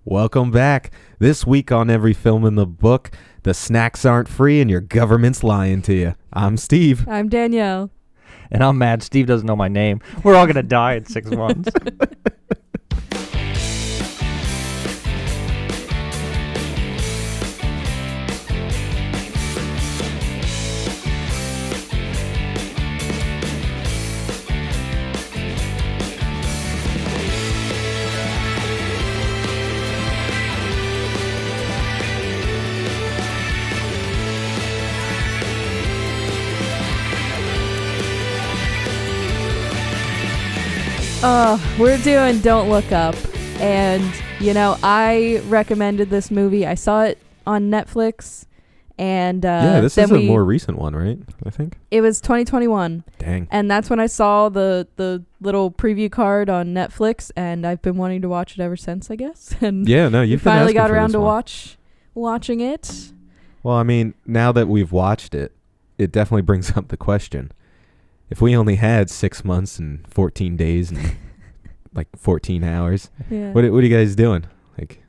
Welcome back. This week on Every Film in the Book, the snacks aren't free and your government's lying to you. I'm Steve. I'm Danielle. And I'm mad Steve doesn't know my name. We're all going to die in 6 months. We're doing Don't Look Up. And, I recommended this movie. I saw it on Netflix. And this is a more recent one, right? I think. It was 2021. Dang. And that's when I saw the little preview card on Netflix. And I've been wanting to watch it ever since, I guess. And yeah, no, you've been finally asking got for around this to one. watching it. Well, I mean, now that we've watched it, it definitely brings up the question. If we only had 6 months and 14 days and like 14 hours, Yeah. what are you guys doing? Like,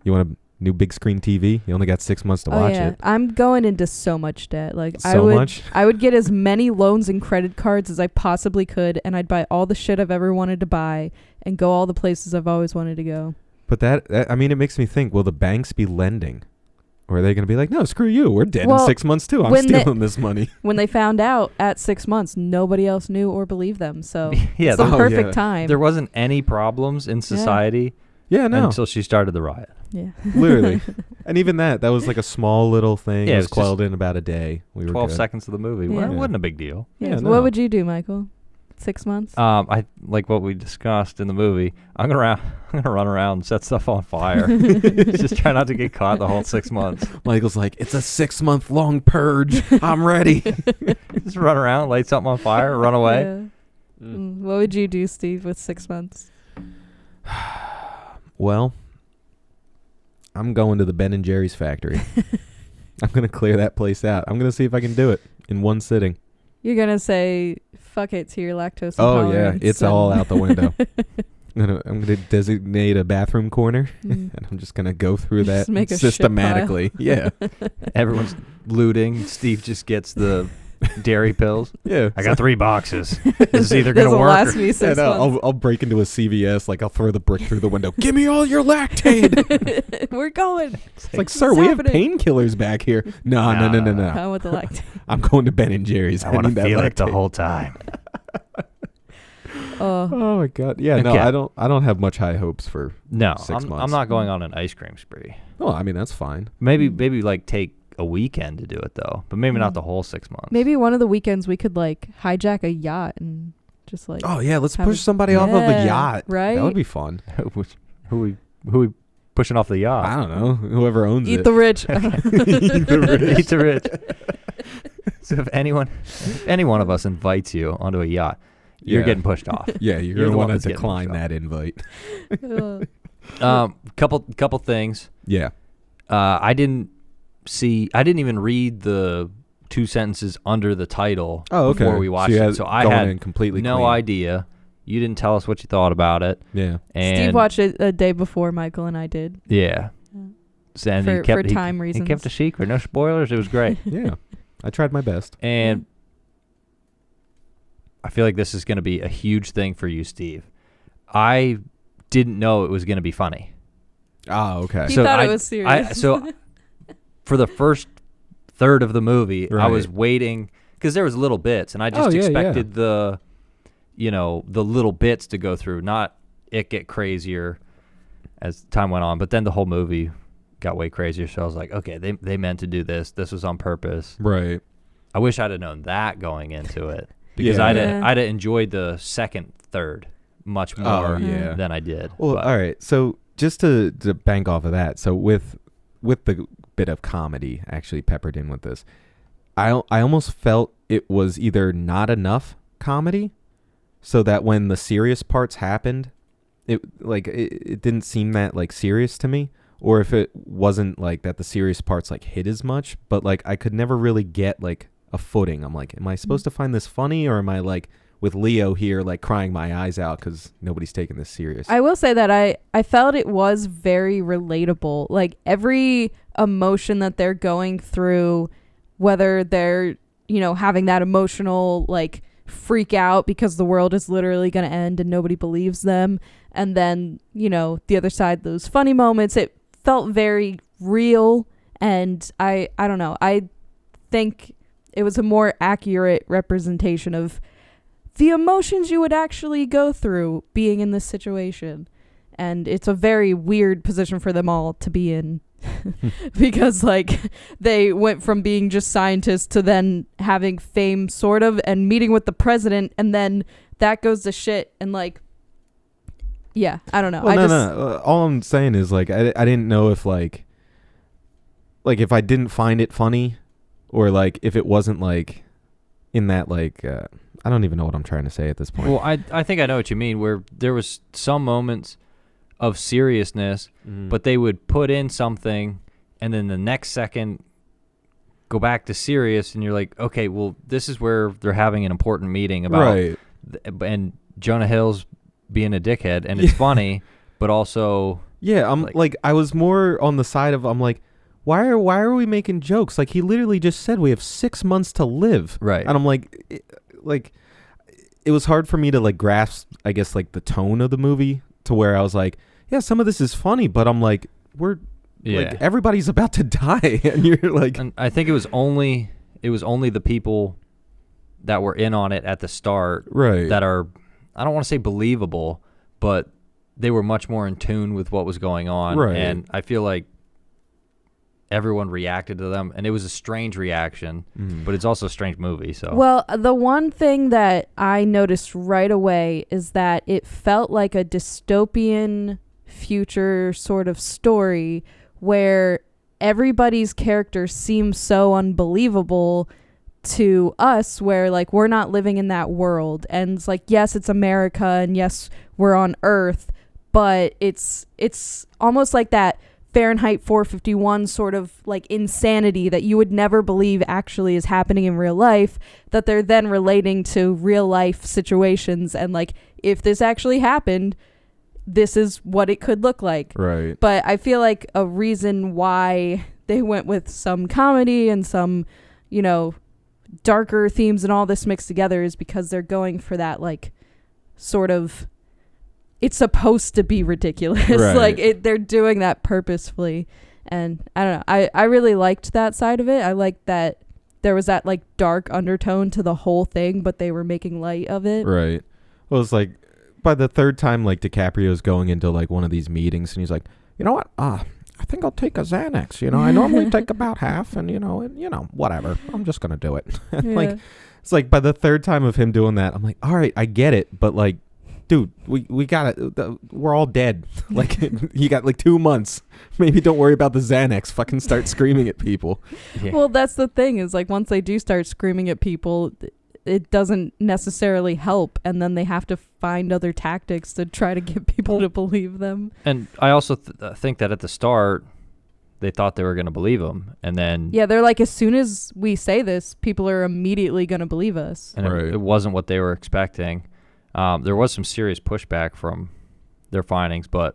you want a new big screen TV? You only got 6 months to watch it. I'm going into so much debt. Like Much? I would get as many loans and credit cards as I possibly could, and I'd buy all the shit I've ever wanted to buy and go all the places I've always wanted to go. But that it makes me think, will the banks be lending? Or are they going to be like, no, screw you. We're dead in 6 months, too. I'm stealing this money. When they found out at 6 months, nobody else knew or believed them. So Yeah, it's the Oh, perfect yeah. time. there wasn't any problems in society Yeah, no. until she started the riot. Yeah. Literally. And even that was like a small little thing. Yeah, It it was was quelled in about a day. We were 12 good. seconds of the movie. Yeah. Well, it wasn't a big deal. Yeah, Yeah, so no. What would you do, Michael? 6 months? I like what we discussed in the movie. I'm gonna run around and set stuff on fire. Just try not to get caught the whole 6 months. Michael's like, it's a 6-month long purge. I'm ready. Just run around, light something on fire, run away. Yeah. What would you do, Steve, with 6 months? Well, I'm going to the Ben & Jerry's factory. I'm going to clear that place out. I'm going to see if I can do it in one sitting. You're going to say, fuck it to your lactose Oh, intolerance. yeah. It's and- all out the window. I'm gonna designate a bathroom corner, Mm. and I'm just going to go through Just that make a shit systematically. Yeah. Everyone's looting. Steve just gets the dairy pills. Yeah. I got 3 boxes. This is either gonna Doesn't work. last me Yeah, 6 no, months. I'll break into a CVS, like I'll throw the brick through the window. Give me all your Lactaid. We're going. It's like, What's sir, we have happening? painkillers back here. No. I want the lactate. I'm going to Ben & Jerry's. I want to need that feel it the Lactaid. whole time. Oh, Oh my god. Yeah, no, Okay. I don't have much high hopes for. No, 6 I'm months. not going on an ice cream spree. Well, I mean, that's fine. Maybe like take a weekend to do it though, but maybe not the whole 6 months. maybe one of the weekends we could like hijack a yacht and just like Oh yeah, let's Have push a- somebody off of a Yeah, yacht. right? That would be fun. who we pushing off the yacht? I don't know. Whoever owns eat it. the rich. Eat the rich. Eat the rich. So if any one of us invites you onto a yacht, you're Yeah. getting pushed off. Yeah, you're You're gonna the one want that's to getting decline pushed off. that invite. Couple things. Yeah. I didn't even read the 2 sentences under the title Oh, okay. before we watched you it. had So I going had in completely no clean. idea. You didn't tell us what you thought about it. Yeah. And Steve watched it a day before Michael and I did. Yeah. So, and For- he kept, for time he reasons. kept a secret. No spoilers. It was great. Yeah. I tried my best. And I feel like this is going to be a huge thing for you, Steve. I didn't know it was going to be funny. Oh, okay. He So thought I- it was serious. So for the first third of the movie, I was Right. waiting because there was little bits, and I just Oh, yeah, expected the little bits to go through, not it get crazier as time went on. But then the whole movie got way crazier, so I was like, okay, they meant to do this. This was on purpose. Right. I wish I'd have known that going into it because Yeah. I'd Yeah. have enjoyed the second third much more yeah. than I did. Well, But- all right. So just to bank off of that, so with the bit of comedy actually peppered in with this, I almost felt it was either not enough comedy, so that when the serious parts happened, it didn't seem that like serious to me, or if it wasn't like that the serious parts like hit as much, but like I could never really get like a footing. I'm like, am I supposed to find this funny, or am I like with Leo here, like crying my eyes out because nobody's taking this serious. I will say that I felt it was very relatable. Like every emotion that they're going through, whether they're, you know, having that emotional like freak out because the world is literally going to end and nobody believes them. And then, you know, the other side, those funny moments, it felt very real. And I don't know. I think it was a more accurate representation of the emotions you would actually go through being in this situation. And it's a very weird position for them all to be in because like they went from being just scientists to then having fame sort of and meeting with the president, and then that goes to shit. And like, yeah, I don't know. Well, all I'm saying is like, I didn't know if like if I didn't find it funny or like if it wasn't like in that like, I don't even know what I'm trying to say at this point. Well, I think I know what you mean, where there was some moments of seriousness, but they would put in something and then the next second go back to serious, and you're like, okay, well, this is where they're having an important meeting about and Jonah Hill's being a dickhead, and it's funny, but also I'm like I was more on the side of I'm like, why are we making jokes? Like he literally just said we have 6 months to live, right? And I'm like it was hard for me to like grasp, I guess, like the tone of the movie to where I was like, yeah, some of this is funny, but I'm like, like everybody's about to die, and you're like, and I think it was only the people that were in on it at the start, right? That are, I don't want to say believable, but they were much more in tune with what was going on, right? And I feel like everyone reacted to them, and it was a strange reaction, but it's also a strange movie. So, well, the one thing that I noticed right away is that it felt like a dystopian future sort of story where everybody's characters seem so unbelievable to us, where like we're not living in that world, and it's like, yes, it's America, and yes, we're on Earth, but it's almost like that Fahrenheit 451 sort of like insanity that you would never believe actually is happening in real life, that they're then relating to real life situations, and like, if this actually happened, this is what it could look like. Right. But I feel like a reason why they went with some comedy and some, you know, darker themes and all this mixed together is because they're going for that like sort of, it's supposed to be ridiculous. Right. Like they're doing that purposefully. And I don't know. I really liked that side of it. I liked that there was that like dark undertone to the whole thing, but they were making light of it. Right. Well, it's like by the third time, like DiCaprio's going into like one of these meetings, and he's like, you know what? I think I'll take a Xanax. You know, I normally take about half, and whatever. I'm just gonna do it. Like, it's like by the third time of him doing that, I'm like, all right, I get it, but like, dude, we got it. We're all dead. Like, you got like 2 months. Maybe don't worry about the Xanax. Fucking start screaming at people. Yeah. Well, that's the thing is like once they do start screaming at people, it doesn't necessarily help, and then they have to find other tactics to try to get people to believe them. And I also think that at the start, they thought they were going to believe him, and then they're like, as soon as we say this, people are immediately going to believe us. And it wasn't what they were expecting. There was some serious pushback from their findings, but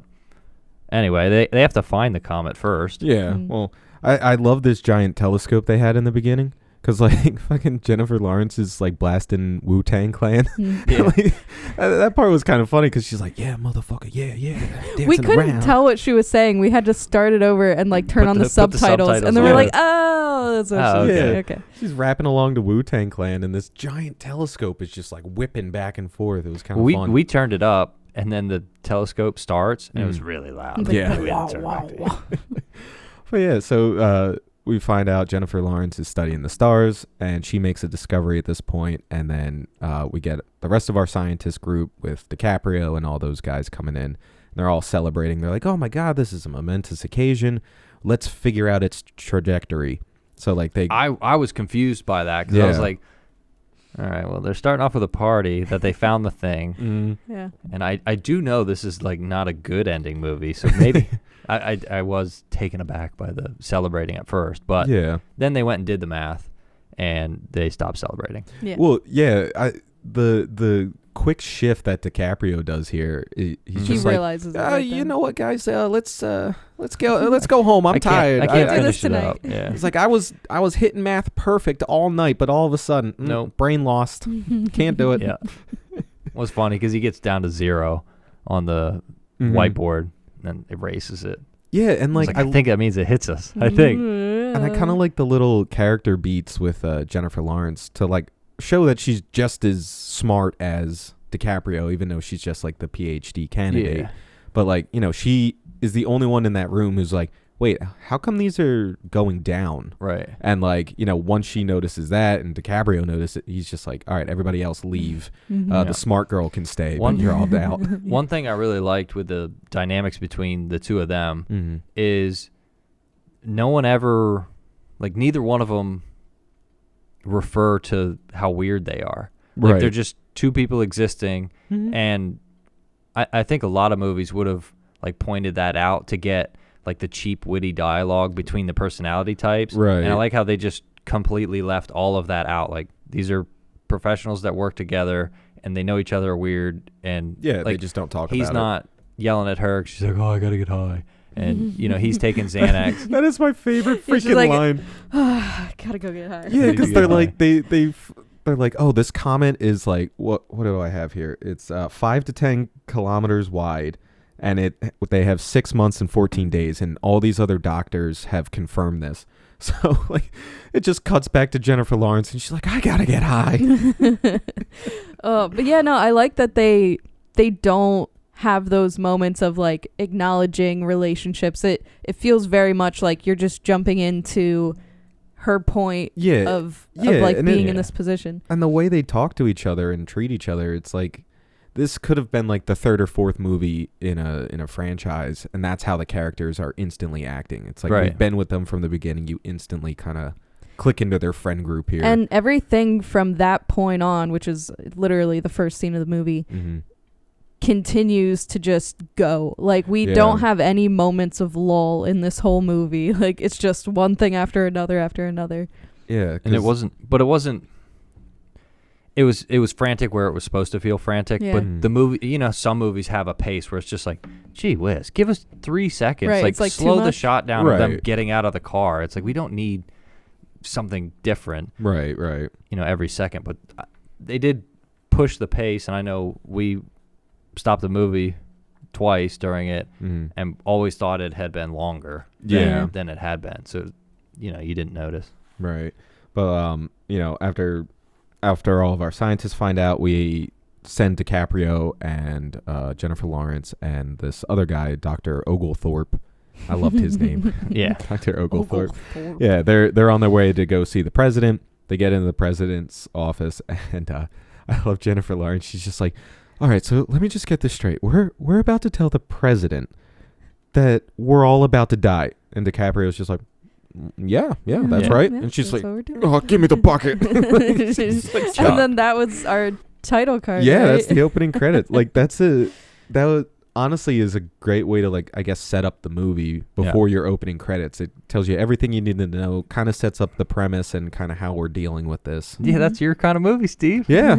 anyway, they have to find the comet first. Yeah. Well, I love this giant telescope they had in the beginning. Because, like, fucking Jennifer Lawrence is, like, blasting Wu-Tang Clan. Yeah. Like, that part was kind of funny because she's like, yeah, motherfucker, yeah. We couldn't tell what she was saying. We had to start it over and, like, turn on the subtitles. And then we're like, oh, that's what she's saying. Okay. She's rapping along to Wu-Tang Clan, and this giant telescope is just, like, whipping back and forth. It was kind of fun. We turned it up, and then the telescope starts, and it was really loud. Like, yeah. wow. But, yeah, so... we find out Jennifer Lawrence is studying the stars, and she makes a discovery at this point, and then we get the rest of our scientist group with DiCaprio and all those guys coming in. And they're all celebrating. They're like, oh my God, this is a momentous occasion. Let's figure out its trajectory. So like I was confused by that because I was like, all right, well, they're starting off with a party that they found the thing. Yeah. And I do know this is like not a good ending movie, so maybe I was taken aback by the celebrating at first, but then they went and did the math, and they stopped celebrating. Yeah. Well, yeah, the quick shift that DiCaprio does here, he's He just like, realizes it right you then. know what, guys, let's go home. I'm tired. I can't do this finish it tonight. up. Yeah. It's like I was hitting math perfect all night, but all of a sudden, Nope. brain lost. Can't do it. Yeah. It was funny because he gets down to 0 on the Mhm. whiteboard and erases it. Yeah, and Like, like I think that means it hits us. I think. and I kind of like the little character beats with Jennifer Lawrence to like show that she's just as smart as DiCaprio, even though she's just like the PhD candidate. Yeah. But like, you know, she is the only one in that room who's like, wait, how come these are going down? Right. And like, you know, once she notices that and DiCaprio notices it, he's just like, all right, everybody else leave. Mhm. The smart girl can stay, One- but you're all down. One thing I really liked with the dynamics between the two of them Mm-hmm. is no one ever, like, neither one of them refer to how weird they are. Like, they're just two people existing, Mhm. and I think a lot of movies would have, like, pointed that out to get, like, the cheap, witty dialogue between the personality types. Right. And I like how they just completely left all of that out. Like, these are professionals that work together, and they know each other are weird, and Yeah, they like, just don't talk he's about not yelling at her. She's like, "Oh, I gotta get high," and you know he's taking Xanax. it. That is my favorite He's just freaking like- line. Gotta go get high. Yeah, Need to because get they're high. like they're like, oh, this comet is like what do I have here? It's 5 to 10 kilometers wide, and they have 6 months and 14 days, and all these other doctors have confirmed this. So like, it just cuts back to Jennifer Lawrence, and she's like, I gotta get high. But yeah, no, I like that they don't have those moments of like acknowledging relationships. It feels very much like you're just jumping into her point Yeah, of yeah, like and being it- in this position. and the way they talk to each other and treat each other, it's like this could have been like the third or fourth movie in a franchise, and that's how the characters are instantly acting. It's like Right. we've been with them from the beginning. You instantly kind of click into their friend group here. And everything from that point on, which is literally the first scene of the movie, mm-hmm. continues to just go. Like we Yeah. don't have any moments of lull in this whole movie. Like it's just one thing after another after another. Yeah, And it 'cause- wasn't. It was frantic where it was supposed to feel frantic, Yeah. but Mhm. the movie, you know, some movies have a pace where it's just like, gee whiz, give us 3 seconds, Right, like, it's like too slow the much. shot down of them Right. getting out of the car. It's like we don't need something different, right. you know, every second. But they did push the pace, and I know we stopped the movie twice during it, Mm-hmm. and always thought it had been longer Yeah. than it had been. So, you know, you didn't notice. Right. But you know, after all of our scientists find out, we send DiCaprio and Jennifer Lawrence and this other guy, Dr. Oglethorpe. I loved his name. Yeah. Dr. Oglethorpe. Yeah, they're on their way to go see the president. They get into the president's office, and I love Jennifer Lawrence. She's just like, all right, so let me just get this straight. We're about to tell the president that we're all about to die. And DiCaprio's just like, yeah, that's Yeah. right. Yeah, And she's that's like, what we're doing. oh, give me the bucket. She's like, And then that was our title card. yeah, right? that's the opening credits. Like honestly is a great way to, like, I guess, set up the movie before your opening credits. It tells you everything you need to know, kind of sets up the premise and kind of how we're dealing with this. Yeah, that's your kind of movie, Steve. Yeah,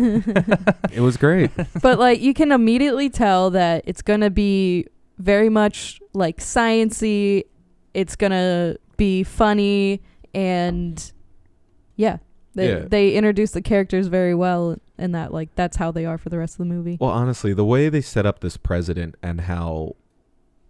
it was great. But like you can immediately tell that it's gonna be very much like science-y. It's gonna be funny, and they introduce the characters very well, and that like that's how they are for the rest of the movie. Well, honestly, the way they set up this president and how,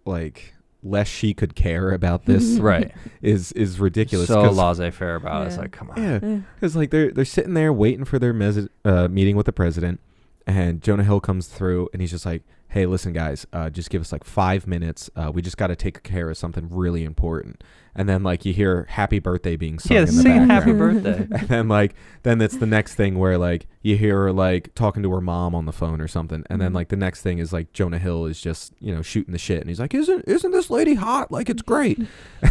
like, less she could care about this Right. is ridiculous. So 'cause- laissez-faire about it. It's Yeah. like, come on. Yeah, Eh. because like they're sitting there waiting for their meeting with the president, and Jonah Hill comes through, and he's just like, "Hey, listen, guys, just give us like 5 minutes. We just got to take care of something really important." And then like you hear "Happy Birthday" being sung Yeah, in the singing background. Happy Birthday. And then it's the next thing where like you hear her like talking to her mom on the phone or something, and then like the next thing is like Jonah Hill is just, you know, shooting the shit, and he's like, isn't this lady hot? Like, it's great.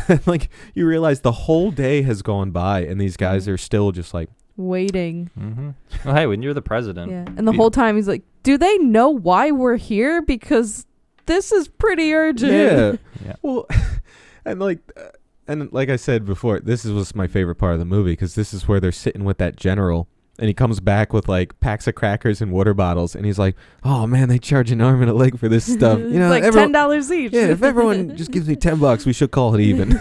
And like you realize the whole day has gone by, and these guys are still just like, Waiting. Mm-hmm. Well, hey, when you're the president. Yeah. And the whole time he's like, do they know why we're here? Because this is pretty urgent. yeah, Yeah. well, and like I said before, this was my favorite part of the movie, because this is where they're sitting with that general, And he comes back with like packs of crackers and water bottles, and he's like, "Oh man, they charge an arm and a leg for this stuff. You know, like $10 each. Yeah, if everyone just gives me $10, we should call it even."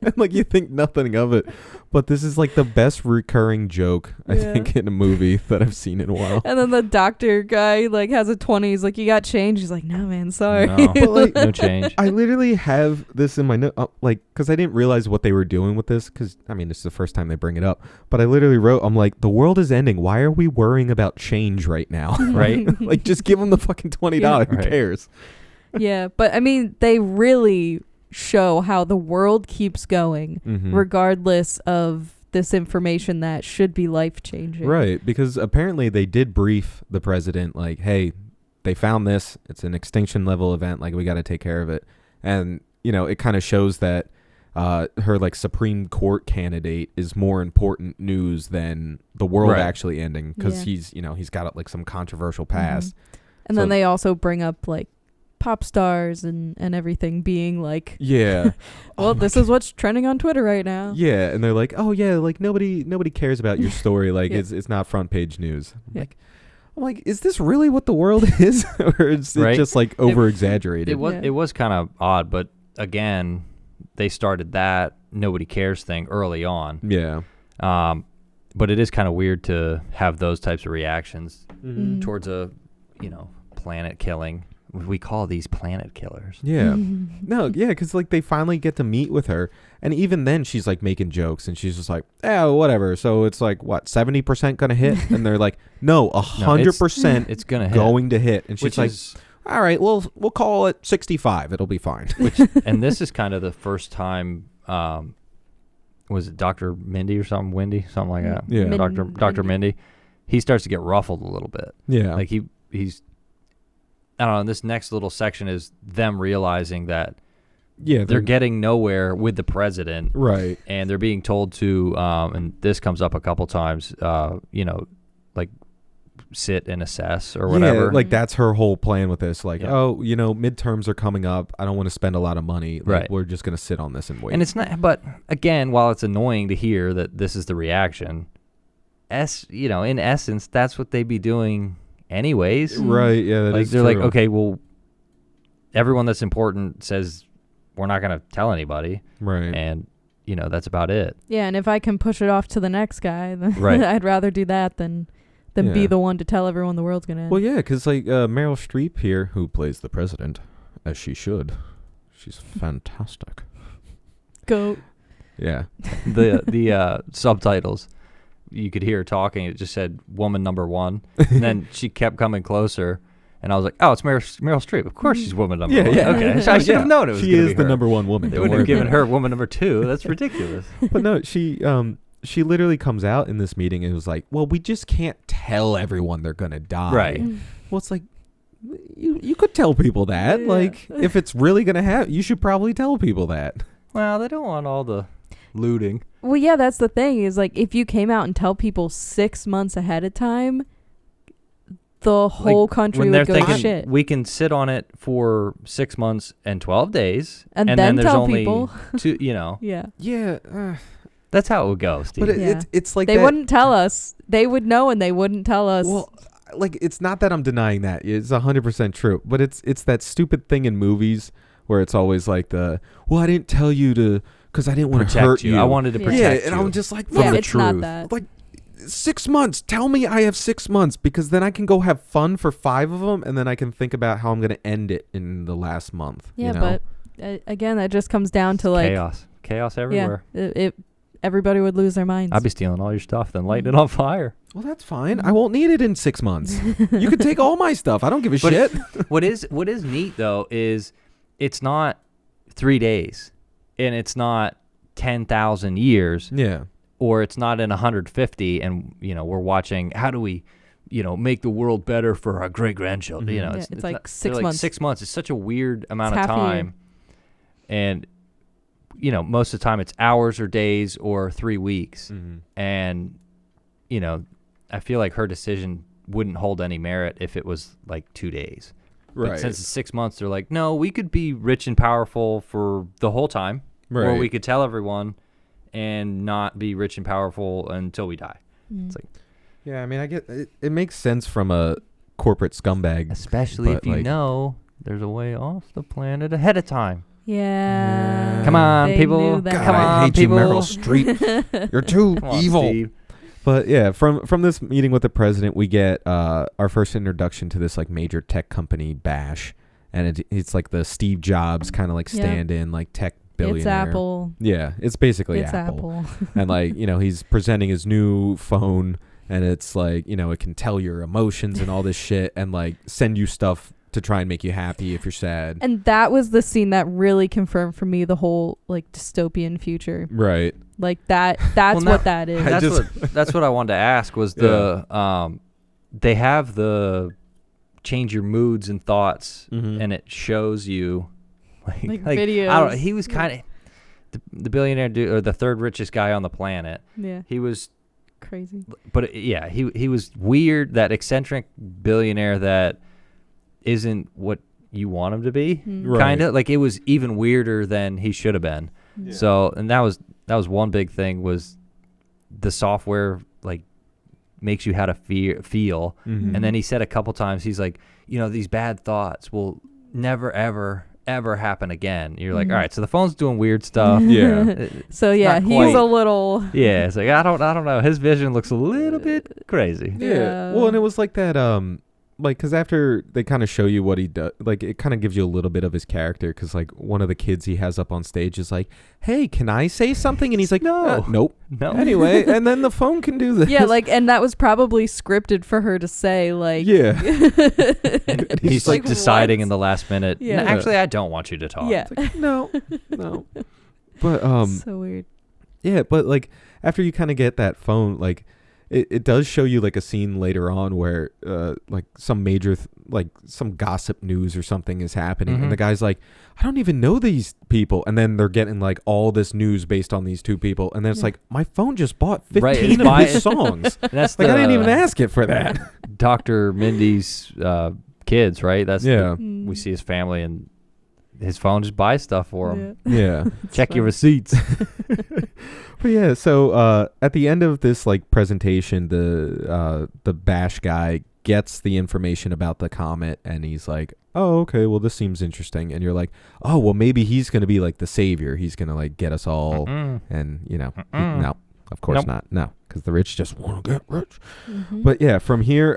And like you think nothing of it, but this is like the best recurring joke I think in a movie that I've seen in a while. And then the doctor guy like has a 20. He's like, "You got change?" He's like, "No, man, sorry." No, But, like, no change. I literally have this in my note, like, because I didn't realize what they were doing with this, because, I mean, this is the first time they bring it up, but I literally wrote, I'm like, the world is ending. Why are we worrying about change right now? Right? Like, just give them the fucking $20. Yeah. Who Right. cares? Yeah, but I mean, they really show how the world keeps going, Mhm. regardless of this information that should be life changing. Right, because apparently they did brief the president, like, hey, they found this. It's an extinction level event. Like, we got to take care of it. And, you know, it kind of shows that her, like, Supreme Court candidate is more important news than the world Right. actually ending, because Yeah. he's, you know, he's got, like, some controversial past. And So- then they also bring up like pop stars and everything being like, Yeah. well, Oh my this is what's trending on Twitter right now. Yeah, and they're like, "Oh yeah, like nobody cares about your story. Like Yeah. it's not front page news." Yeah. I'm like, is this really what the world is, or is it Right. just like over exaggerated? It was kind of odd, but again, they started that nobody cares thing early on. Yeah. But it is kind of weird to have those types of reactions Mhm. towards a, you know, planet killing. We call these planet killers. Yeah. No, yeah, because like they finally get to meet with her, and even then she's like making jokes, and she's just like, "Oh, whatever." So it's like what 70% gonna hit, and they're like, "No, 100% It's gonna hit. going to hit," and she's Which like, is, "All right, we'll call it 65. It'll be fine." and this is kind of the first time. Was it Dr. Mindy or something? Wendy, something like that. Yeah. Dr. Mindy. He starts to get ruffled a little bit. Yeah. Like he's. I don't know. This next little section is them realizing that yeah, they're getting nowhere with the president, right. and they're being told to. And this comes up a couple times. You know, like sit and assess or whatever. Yeah, like that's her whole plan with this. Like, Yeah. oh, you know, midterms are coming up. I don't want to spend a lot of money. Like, Right. we're just gonna sit on this and wait. And it's not. But again, while it's annoying to hear that this is the reaction, you know, in essence, that's what they'd be doing anyways. right. Yeah, that Like is they're like, true. okay, well, everyone that's important says we're not going to tell anybody, Right. and you know that's about it. Yeah, and if I can push it off to the next guy, then Right. I'd rather do that than Yeah. be the one to tell everyone the world's gonna end. Well, yeah, because like Meryl Streep here, who plays the president, as she should, she's fantastic. Go. Yeah. The subtitles, you could hear her talking. It just said "woman number one," and then she kept coming closer, and I was like, "Oh, it's Meryl Streep. Of course, she's woman number Yeah, one." yeah. Okay, so I should have known it was. She gonna is be the her. number one woman. They don't wouldn't have worry given about her woman number two. That's ridiculous. it. But no, she literally comes out in this meeting and was like, "Well, we just can't tell everyone they're gonna die." Right. Well, it's like you could tell people that. Yeah. Like, if it's really gonna happen, you should probably tell people that. Well, they don't want all the looting. Well, yeah, that's the thing is like if you came out and tell people 6 months ahead of time, the whole country When they're would go thinking to shit. we can sit on it for 6 months and 12 days, And then then there's tell only people. two. You know, Yeah. Yeah. that's how it would go, Steve. But Yeah. it's like They that. wouldn't tell us. They would know and they wouldn't tell us. Well, like it's not that I'm denying that. It's 100% true. But it's that stupid thing in movies where it's always like I didn't tell you to because I didn't want to Protect hurt you. I wanted to Yeah. protect yeah, you. and I'm just like, yeah, the it's not truth. that. like 6 months. Tell me I have 6 months because then I can go have fun for 5 of them, and then I can think about how I'm gonna end it in the last month. Yeah, you know? but again, that just comes down to like chaos everywhere. Yeah, everybody would lose their minds. I'd be stealing all your stuff, then lighting it on fire. Well, that's fine. I won't need it in 6 months. You can take all my stuff. I don't give a But shit. What is neat though is it's not 3 days, and it's not 10,000 years, Yeah. or it's not in 150, and you know we're watching how do we, you know, make the world better for our great grandchildren. Mhm. You know, Yeah, it's like not- 6 they're months. 6 months. It's such a weird amount It's of half a year. time, and you know most of the time it's hours or days or 3 weeks, Mm-hmm. and you know I feel like her decision wouldn't hold any merit if it was like 2 days. But Right. since it's 6 months, they're like, no, we could be rich and powerful for the whole time, or Right. we could tell everyone and not be rich and powerful until we die. Mm. It's like, Yeah, I mean, I get it. It makes sense from a corporate scumbag. Especially But, if you like- know there's a way off the planet ahead of time. Yeah. Come on, They people. knew that. God, Come I on, hate people. you, Meryl Streep. You're too Come on, evil. Steve. But yeah, from this meeting with the president, we get our first introduction to this like major tech company bash, and it's like the Steve Jobs kind of like Yeah. stand-in like tech billionaire. It's Apple. Yeah, it's basically It's Apple. and like he's presenting his new phone, and it's like it can tell your emotions and all this shit, and like send you stuff to try and make you happy if you're sad. And that was the scene that really confirmed for me the whole like dystopian future. Right. Like that's Well, now- what that is. I That's what I wanted to ask was they have the change your moods and thoughts, Mhm. and it shows you like videos. I don't know. He was kind of the billionaire dude, or the third richest guy on the planet. Yeah. He was, Crazy. but yeah, he was weird. That eccentric billionaire that isn't what you want him to be. Mm. Right. Kind of like it was even weirder than he should have been. Yeah. So, and that was one big thing was the software like makes you how to feel. Mhm. And then he said a couple times, he's like, these bad thoughts will never, ever happen again. You're like, Mhm. all right, so the phone's doing weird stuff. Yeah. So yeah, not he's quite- a little. Yeah, it's like I don't know. His vision looks a little bit crazy. Yeah. Yeah. Well, and it was like that, like, because after they kind of show you what he does, like, it kind of gives you a little bit of his character, because, like, one of the kids he has up on stage is like, hey, can I say something? And he's like, No. Nope. No. Anyway, and then the phone can do this. Yeah, like, and that was probably scripted for her to say, like. Yeah. And he's like like, deciding what? in the last minute. Yeah. "No, actually, I don't want you to talk. Yeah. It's like, no. But, So weird. yeah, but, like, after you kind of get that phone, like, it does show you, like, a scene later on where, like, some major, like, some gossip news or something is happening. Mhm. And the guy's like, I don't even know these people. And then they're getting, like, all this news based on these two people. And then it's Yeah. like, my phone just bought 15 Right, it's of by- his songs. And that's Like, I didn't the even ask it for that. Dr. Mindy's kids, right? That's Yeah. we see his family, and his phone just buys stuff for him. Yeah. Check your receipts. But yeah, so at the end of this like presentation, the bash guy gets the information about the comet, and he's like, "Oh, okay, well this seems interesting." And you're like, "Oh, well maybe he's gonna be like the savior. He's gonna like get us all." Mm-mm. And Mm-mm. no, of course Nope. not. No, because the rich just want to get rich. Mhm. But yeah, from here,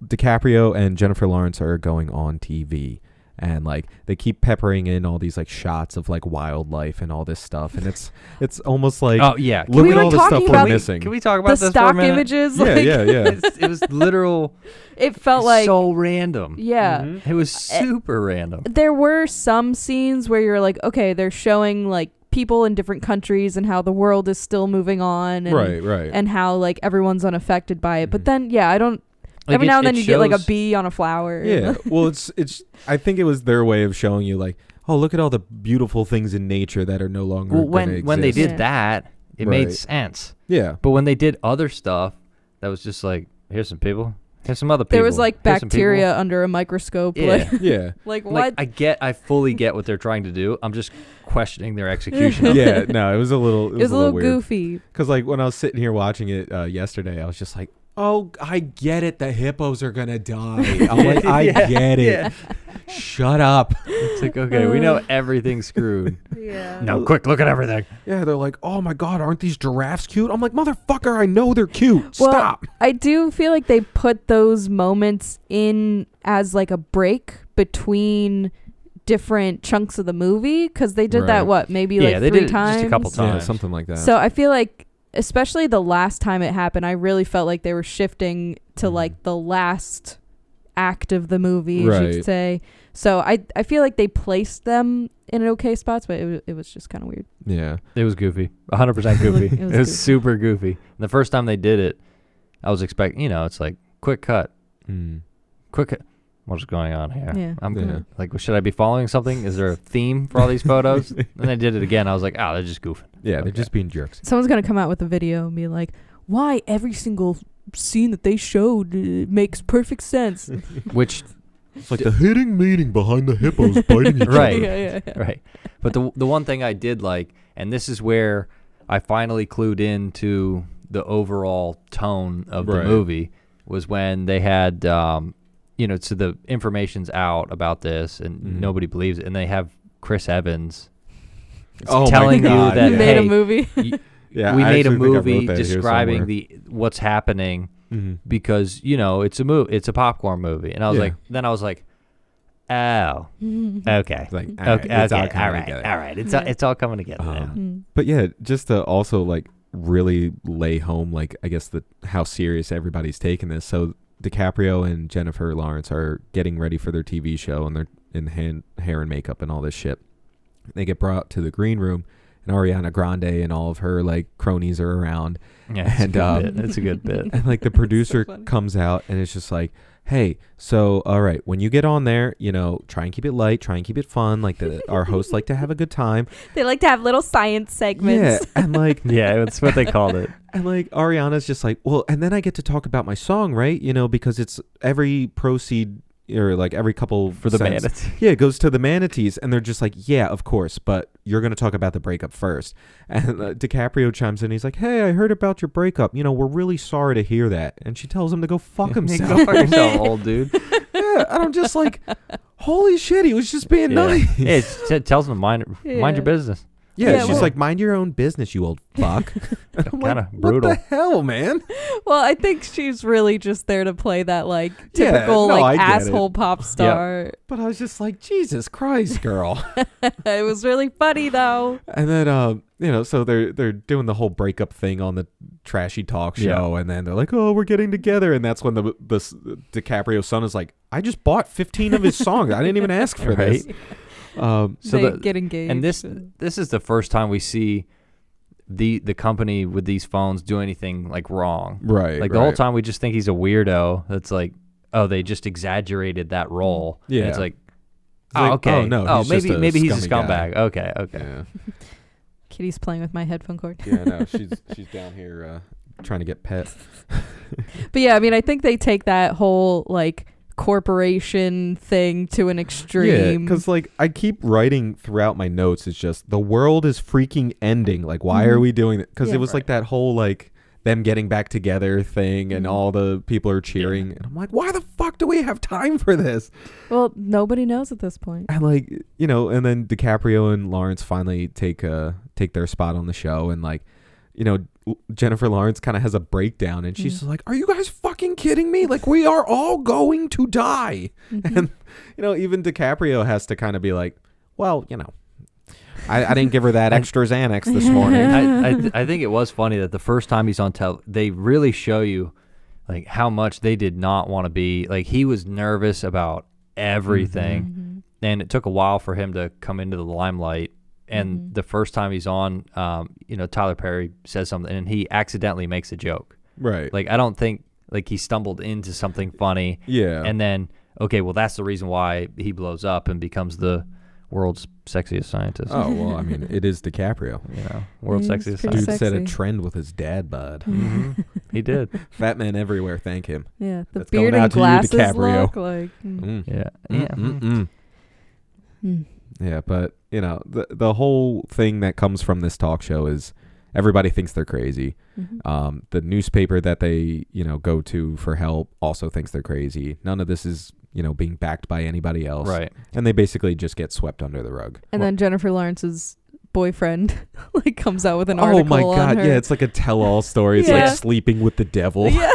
DiCaprio and Jennifer Lawrence are going on TV. And like they keep peppering in all these like shots of like wildlife and all this stuff, and it's almost like Oh yeah. look We at were all the stuff talking we're about- missing. Can we talk the about this for a stock minute? images, Yeah, like, yeah. It was literal. it felt like, so random. yeah. Mhm. It was super random. There were some scenes where you're like, okay, they're showing like people in different countries and how the world is still moving on, and, Right. and how like everyone's unaffected by it. But Mhm. then, yeah, I don't. Like, Every it- now and then it you get like a shows- bee on a flower. Yeah. Well, it's. I think it was their way of showing you like, oh, look at all the beautiful things in nature that are no longer. Well, gonna when they exist. did Yeah. that, it made Right. sense. Yeah. But when they did other stuff, that was just like, here's some people, here's some other people. There was like here's some people. bacteria under a microscope. Yeah. Like, Yeah. like Like what? I fully get what they're trying to do. I'm just questioning their execution. of it. Yeah. No, it was a little. It was a little weird. goofy. Because like when I was sitting here watching it yesterday, I was just like, oh, I get it. The hippos are gonna die. I'm like, I Yeah. get it. Yeah. Shut up. It's like, okay, we know everything's screwed. Yeah. No, quick, look at everything. Yeah, they're like, oh my god, aren't these giraffes cute? I'm like, motherfucker, I know they're cute. Well, Stop. I do feel like they put those moments in as like a break between different chunks of the movie, because they did that Right. maybe Yeah, like they 3 did it times. just a couple Yeah, times. something like that. So I feel like, especially the last time it happened, I really felt like they were shifting to Mhm. like the last act of the movie, as you Right. could say. So I feel like they placed them in okay spots, but it was just kind of weird. yeah. It was goofy, 100% goofy. It was It was goofy. super goofy. And the first time they did it, I was expecting, it's like quick cut, Mm. quick cut. What's going on here? Yeah. I'm Yeah. like, should I be following something? Is there a theme for all these photos? And they did it again. I was like, they're just goofing. Yeah, they're Okay. just being jerks. Someone's gonna come out with a video and be like, "Why every single scene that they showed makes perfect sense." Which It's like the hidden meaning behind the hippos biting each Right. yeah. right. But the one thing I did like, and this is where I finally clued into the overall tone of the Right. movie was when they had, you know, so the information's out about this and Mhm. nobody believes it, and they have Chris Evans Oh my telling you God, that He yeah. made a hey, movie. Yeah, we I made a actually think I wrote movie that here describing somewhere. what's happening Mhm. because you know it's a popcorn movie, and I was Yeah. like, then I was like, oh, okay, It's like, okay, all right, it's all okay, coming all right, together. all right, Yeah. it's all coming together now. Mm. But yeah, just to also like really lay home, like I guess how serious everybody's taking this. So DiCaprio and Jennifer Lawrence are getting ready for their TV show, and they're in hair and makeup and all this shit. They get brought to the green room, and Ariana Grande and all of her like cronies are around, Yeah, it's And, a good bit. It's a good bit. and like the producer funny. comes out, and it's just like, hey, so all right, when you get on there, you know, try and keep it light, try and keep it fun. Like our hosts like to have a good time. They like to have little science segments. Yeah, and like Yeah, that's what they called it. And like Ariana's just like, well, and then I get to talk about my song, right? You know, because it's every proceed or like every couple For the cents- manatee. Yeah, it goes to the manatees, and they're just like, yeah, of course, but you're going to talk about the breakup first. And DiCaprio chimes in, he's like, hey, I heard about your breakup. You know, we're really sorry to hear that. And she tells him to go fuck himself. Go fuck yourself, old dude. Yeah, and I'm just like, holy shit, he was just being nice. Yeah, it tells them mind Yeah. your business. Yeah, Yeah, she's well- like, mind your own business, you old fuck. And I'm Kinda like, brutal. What the hell, man? Well, I think she's really just there to play that like Yeah, typical no, I like get it. asshole pop star. But I was just like, Jesus Christ, girl. It was really funny though. And then, you know, so they're doing the whole breakup thing on the trashy talk show, and then they're like, "Oh, we're getting together," and that's when the DiCaprio son is like, "I just bought 15 of his songs. I didn't even ask for this." So They get engaged. And this is the first time we see the company with these phones do anything like wrong. Right. Like the whole time we just think he's a weirdo. That's like, oh, they just exaggerated that role. And Yeah. it's like, It's like, okay. oh, no, he's just a maybe he's a scummy guy. scumbag. Okay. Yeah. Kitty's playing with my headphone cord. Yeah. No, she's down here trying to get pet. But yeah, I mean, I think they take that whole like corporation thing to an Yeah, extreme. because like I keep writing throughout my notes. It's just the world is freaking ending. Like, why are Mhm. we doing it? Because Yeah. it was like that whole like them getting back together thing, and Mhm. all the people are cheering, and I'm like, why the fuck do we have time for this? Well, nobody knows at this point. And like, you know, and then DiCaprio and Lawrence finally take their spot on the show, and like, you know, Jennifer Lawrence kind of has a breakdown, and she's Mm. like, "Are you guys fucking kidding me? Like, we are all going to die." Mhm. And you know, even DiCaprio has to kind of be like, "Well, you know, I didn't give her that extra Xanax this morning." I think it was funny that the first time he's on they really show you like how much they did not want to be. Like he was nervous about everything, Mhm. and it took a while for him to come into the limelight. And Mhm. the first time he's on, you know, Tyler Perry says something, and he accidentally makes a joke. Right. Like I don't think like he stumbled into something funny, Yeah. and then okay, well that's the reason why he blows up and becomes the world's sexiest scientist. Oh well, I mean, it is DiCaprio. You know, world's He's sexiest pretty Dude scientist. set a sexy. trend with his dad bod. Mhm. He did. Fat man everywhere, thank him. Yeah, the That's going beard out and to you, glasses DiCaprio. look like. Mm. Yeah. Mm, Yeah. mm, mm. Mm. Yeah, but you know, the whole thing that comes from this talk show is everybody thinks they're crazy. Mhm. The newspaper that they, you know, go to for help also thinks they're crazy. None of this is, you know, being backed by anybody else. Right. And they basically just get swept under the rug. And then Jennifer Lawrence's boyfriend like comes out with an Oh article my on god, her. yeah, it's like a tell-all story. It's Yeah. like sleeping with the devil. Yeah.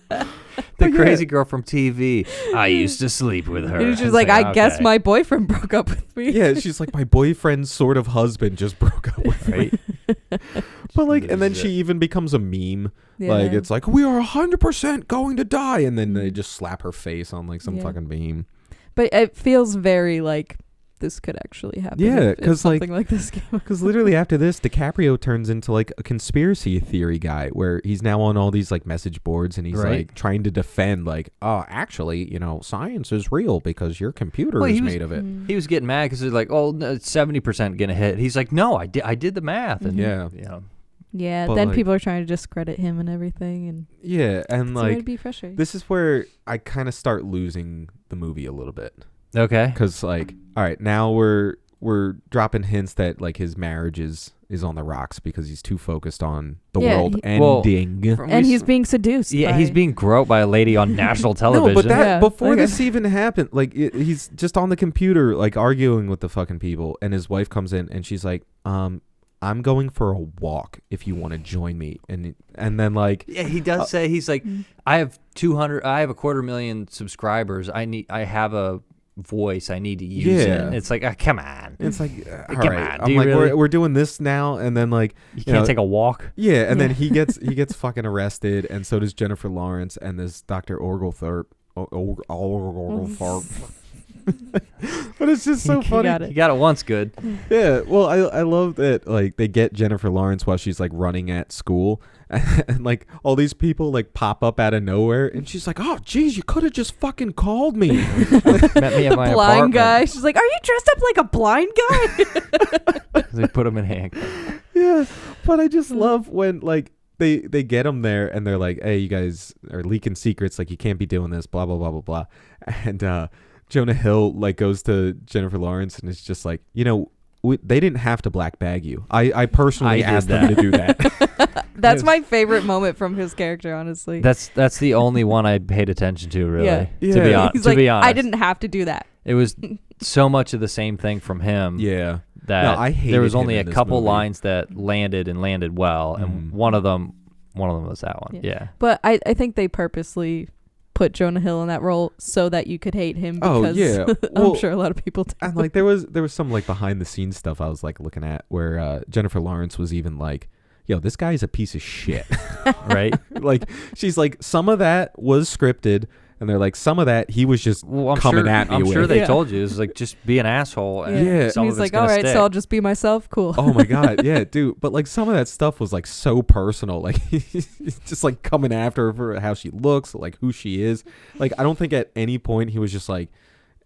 The But yeah. crazy girl from TV. I used to sleep with her. And she's It's like, I guess okay. my boyfriend broke up with me. Yeah, she's like, my boyfriend's sort of husband just broke up with me. Right. But like, and then This is she even becomes a meme. Yeah. Like, it's like, we are 100% going to die. And then they Mhm. just slap her face on like some Yeah. fucking meme. But it feels very like this could actually happen. Yeah, if 'cause, like- something like this came up. Because literally after this, DiCaprio turns into like a conspiracy theory guy where he's now on all these like message boards, and he's Right. like trying to defend like, oh, actually, you know, science is real because your computer Well, is he was- made of it. Mm. He was getting mad because he's like, oh, no, it's 70% gonna hit. He's like, no, I did the math. And Yeah. you know, Yeah, But, then like- people are trying to discredit him and everything, and Yeah, and it's going to like be frustrating. this is where I kind of start losing the movie a little bit. okay. Because like, all right, now we're dropping hints that like his marriage is is on the rocks because he's too focused on the Yeah, world Well, ending. from- And we he's s- being seduced. Yeah, by- he's being groped by a lady on national television. No, but that Yeah, before okay. this even happened, like he's just on the computer, like arguing with the fucking people, and his wife comes in and she's like, I'm going for a walk if you want to join me, and then like, Yeah, he does say, he's like, I have 250,000 subscribers. I have a voice. I need to use it. Yeah. And it's like, come on. it's like, all Come right, on, I'm do you like, really? we're doing this now, and then like, You you can't know, take a walk. yeah, and Yeah. then he gets fucking arrested, and so does Jennifer Lawrence and this Dr. Oglethorpe. Oglethorpe. But it's just so You funny. got it. You got it once good. Yeah, well, I love that, like, they get Jennifer Lawrence while she's like running at school, and like all these people like pop up out of nowhere, and she's like, "Oh, geez, you could have just fucking called me." Met me at my blind apartment. guy. She's like, "Are you dressed up like a blind guy?" They put him in handcuffs. Yeah, but I just love when like they get him there, and they're like, "Hey, you guys are leaking secrets. Like, you can't be doing this." Blah blah blah blah blah. And Jonah Hill like goes to Jennifer Lawrence, and it's just like, they didn't have to black bag you. I personally I did asked them that. to do that. That's my favorite moment from his character, honestly. That's the only one I paid attention to, really. Yeah. To be Yeah. honest. He's To like, be honest, I didn't have to do that. It was so much of the same thing from him. Yeah. That No, I hated there was him only a in this couple movie. lines that landed well, and Mhm. one of them was that one. Yeah. Yeah. But I think they purposely put Jonah Hill in that role so that you could hate him Oh, because yeah. I'm Well, sure a lot of people do. And like there was some like behind the scenes stuff I was like looking at where Jennifer Lawrence was even like, "Yo, this guy's a piece of shit." Right. Like she's like, some of that was scripted, and they're like, some of that he was just Well, I'm coming sure, at me I'm with. sure they Yeah. told you. It was like, just be an asshole. And Yeah. And some he's of it's like, gonna all right, stick. so I'll just be myself. Cool. Oh my god, yeah, dude. But like some of that stuff was like so personal. Like he's just like coming after her for how she looks, like who she is. Like I don't think at any point he was just like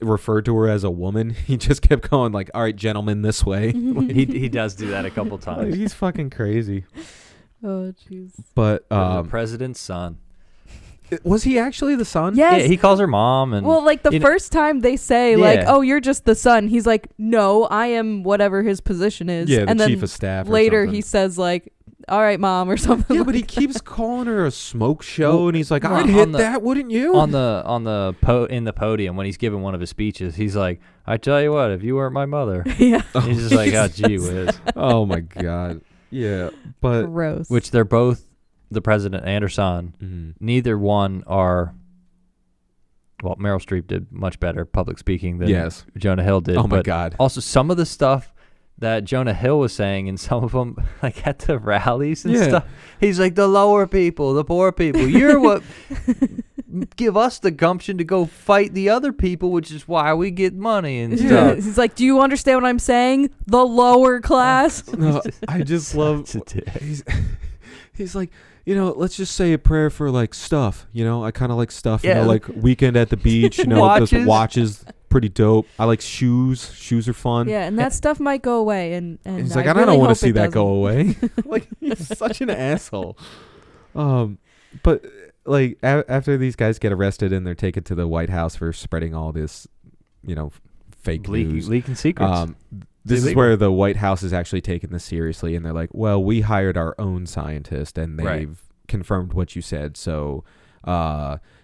referred to her as a woman. He just kept going like, "All right, gentlemen, this way." Like, he does do that a couple like, times. he's fucking crazy. Oh, jeez. But The president's son. was he actually the son? Yes. Yeah, he calls her mom, and Well, like the you know- first time they say, like, Yeah. "Oh, you're just the son," he's like, "No, I am whatever his position is." Yeah, the and then chief of staff. or later something. he says, like, "All right, mom," or something. Yeah, like but he that. keeps calling her a smoke show, Well, and he's like, well, "I'd on hit the- that, wouldn't you?" in the podium when he's giving one of his speeches, he's like, "I tell you what, if you weren't my mother," Yeah. he's just like, "Oh, gee whiz." Oh my god. Yeah, but Gross. Which they're both the president and her son. mm, Neither one are. Well, Meryl Streep did much better public speaking than yes. Jonah Hill did. Oh my but god. also, some of the stuff that Jonah Hill was saying, and some of them, like at the rallies and Yeah. stuff, he's like, the lower people, the poor people, you're what give us the gumption to go fight the other people, which is why we get money and Yeah. stuff. He's like, "Do you understand what I'm saying? The lower class." No, I just love. Such a dick. He's like, let's just say a prayer for like stuff. I kind of like stuff. Yeah. Like weekend at the beach. The Watches. watches pretty dope. I like shoes. Shoes are fun. Yeah, and that stuff might go away, and He's I like, I really don't want to hope see it that go doesn't. away. Like he's such an asshole. But like after these guys get arrested and they're taken to the White House for spreading all this, fake news. Leaking secrets. This is illegal. where the White House is actually taking this seriously, and they're like, "Well, we hired our own scientist, and they've Right. confirmed what you said. So,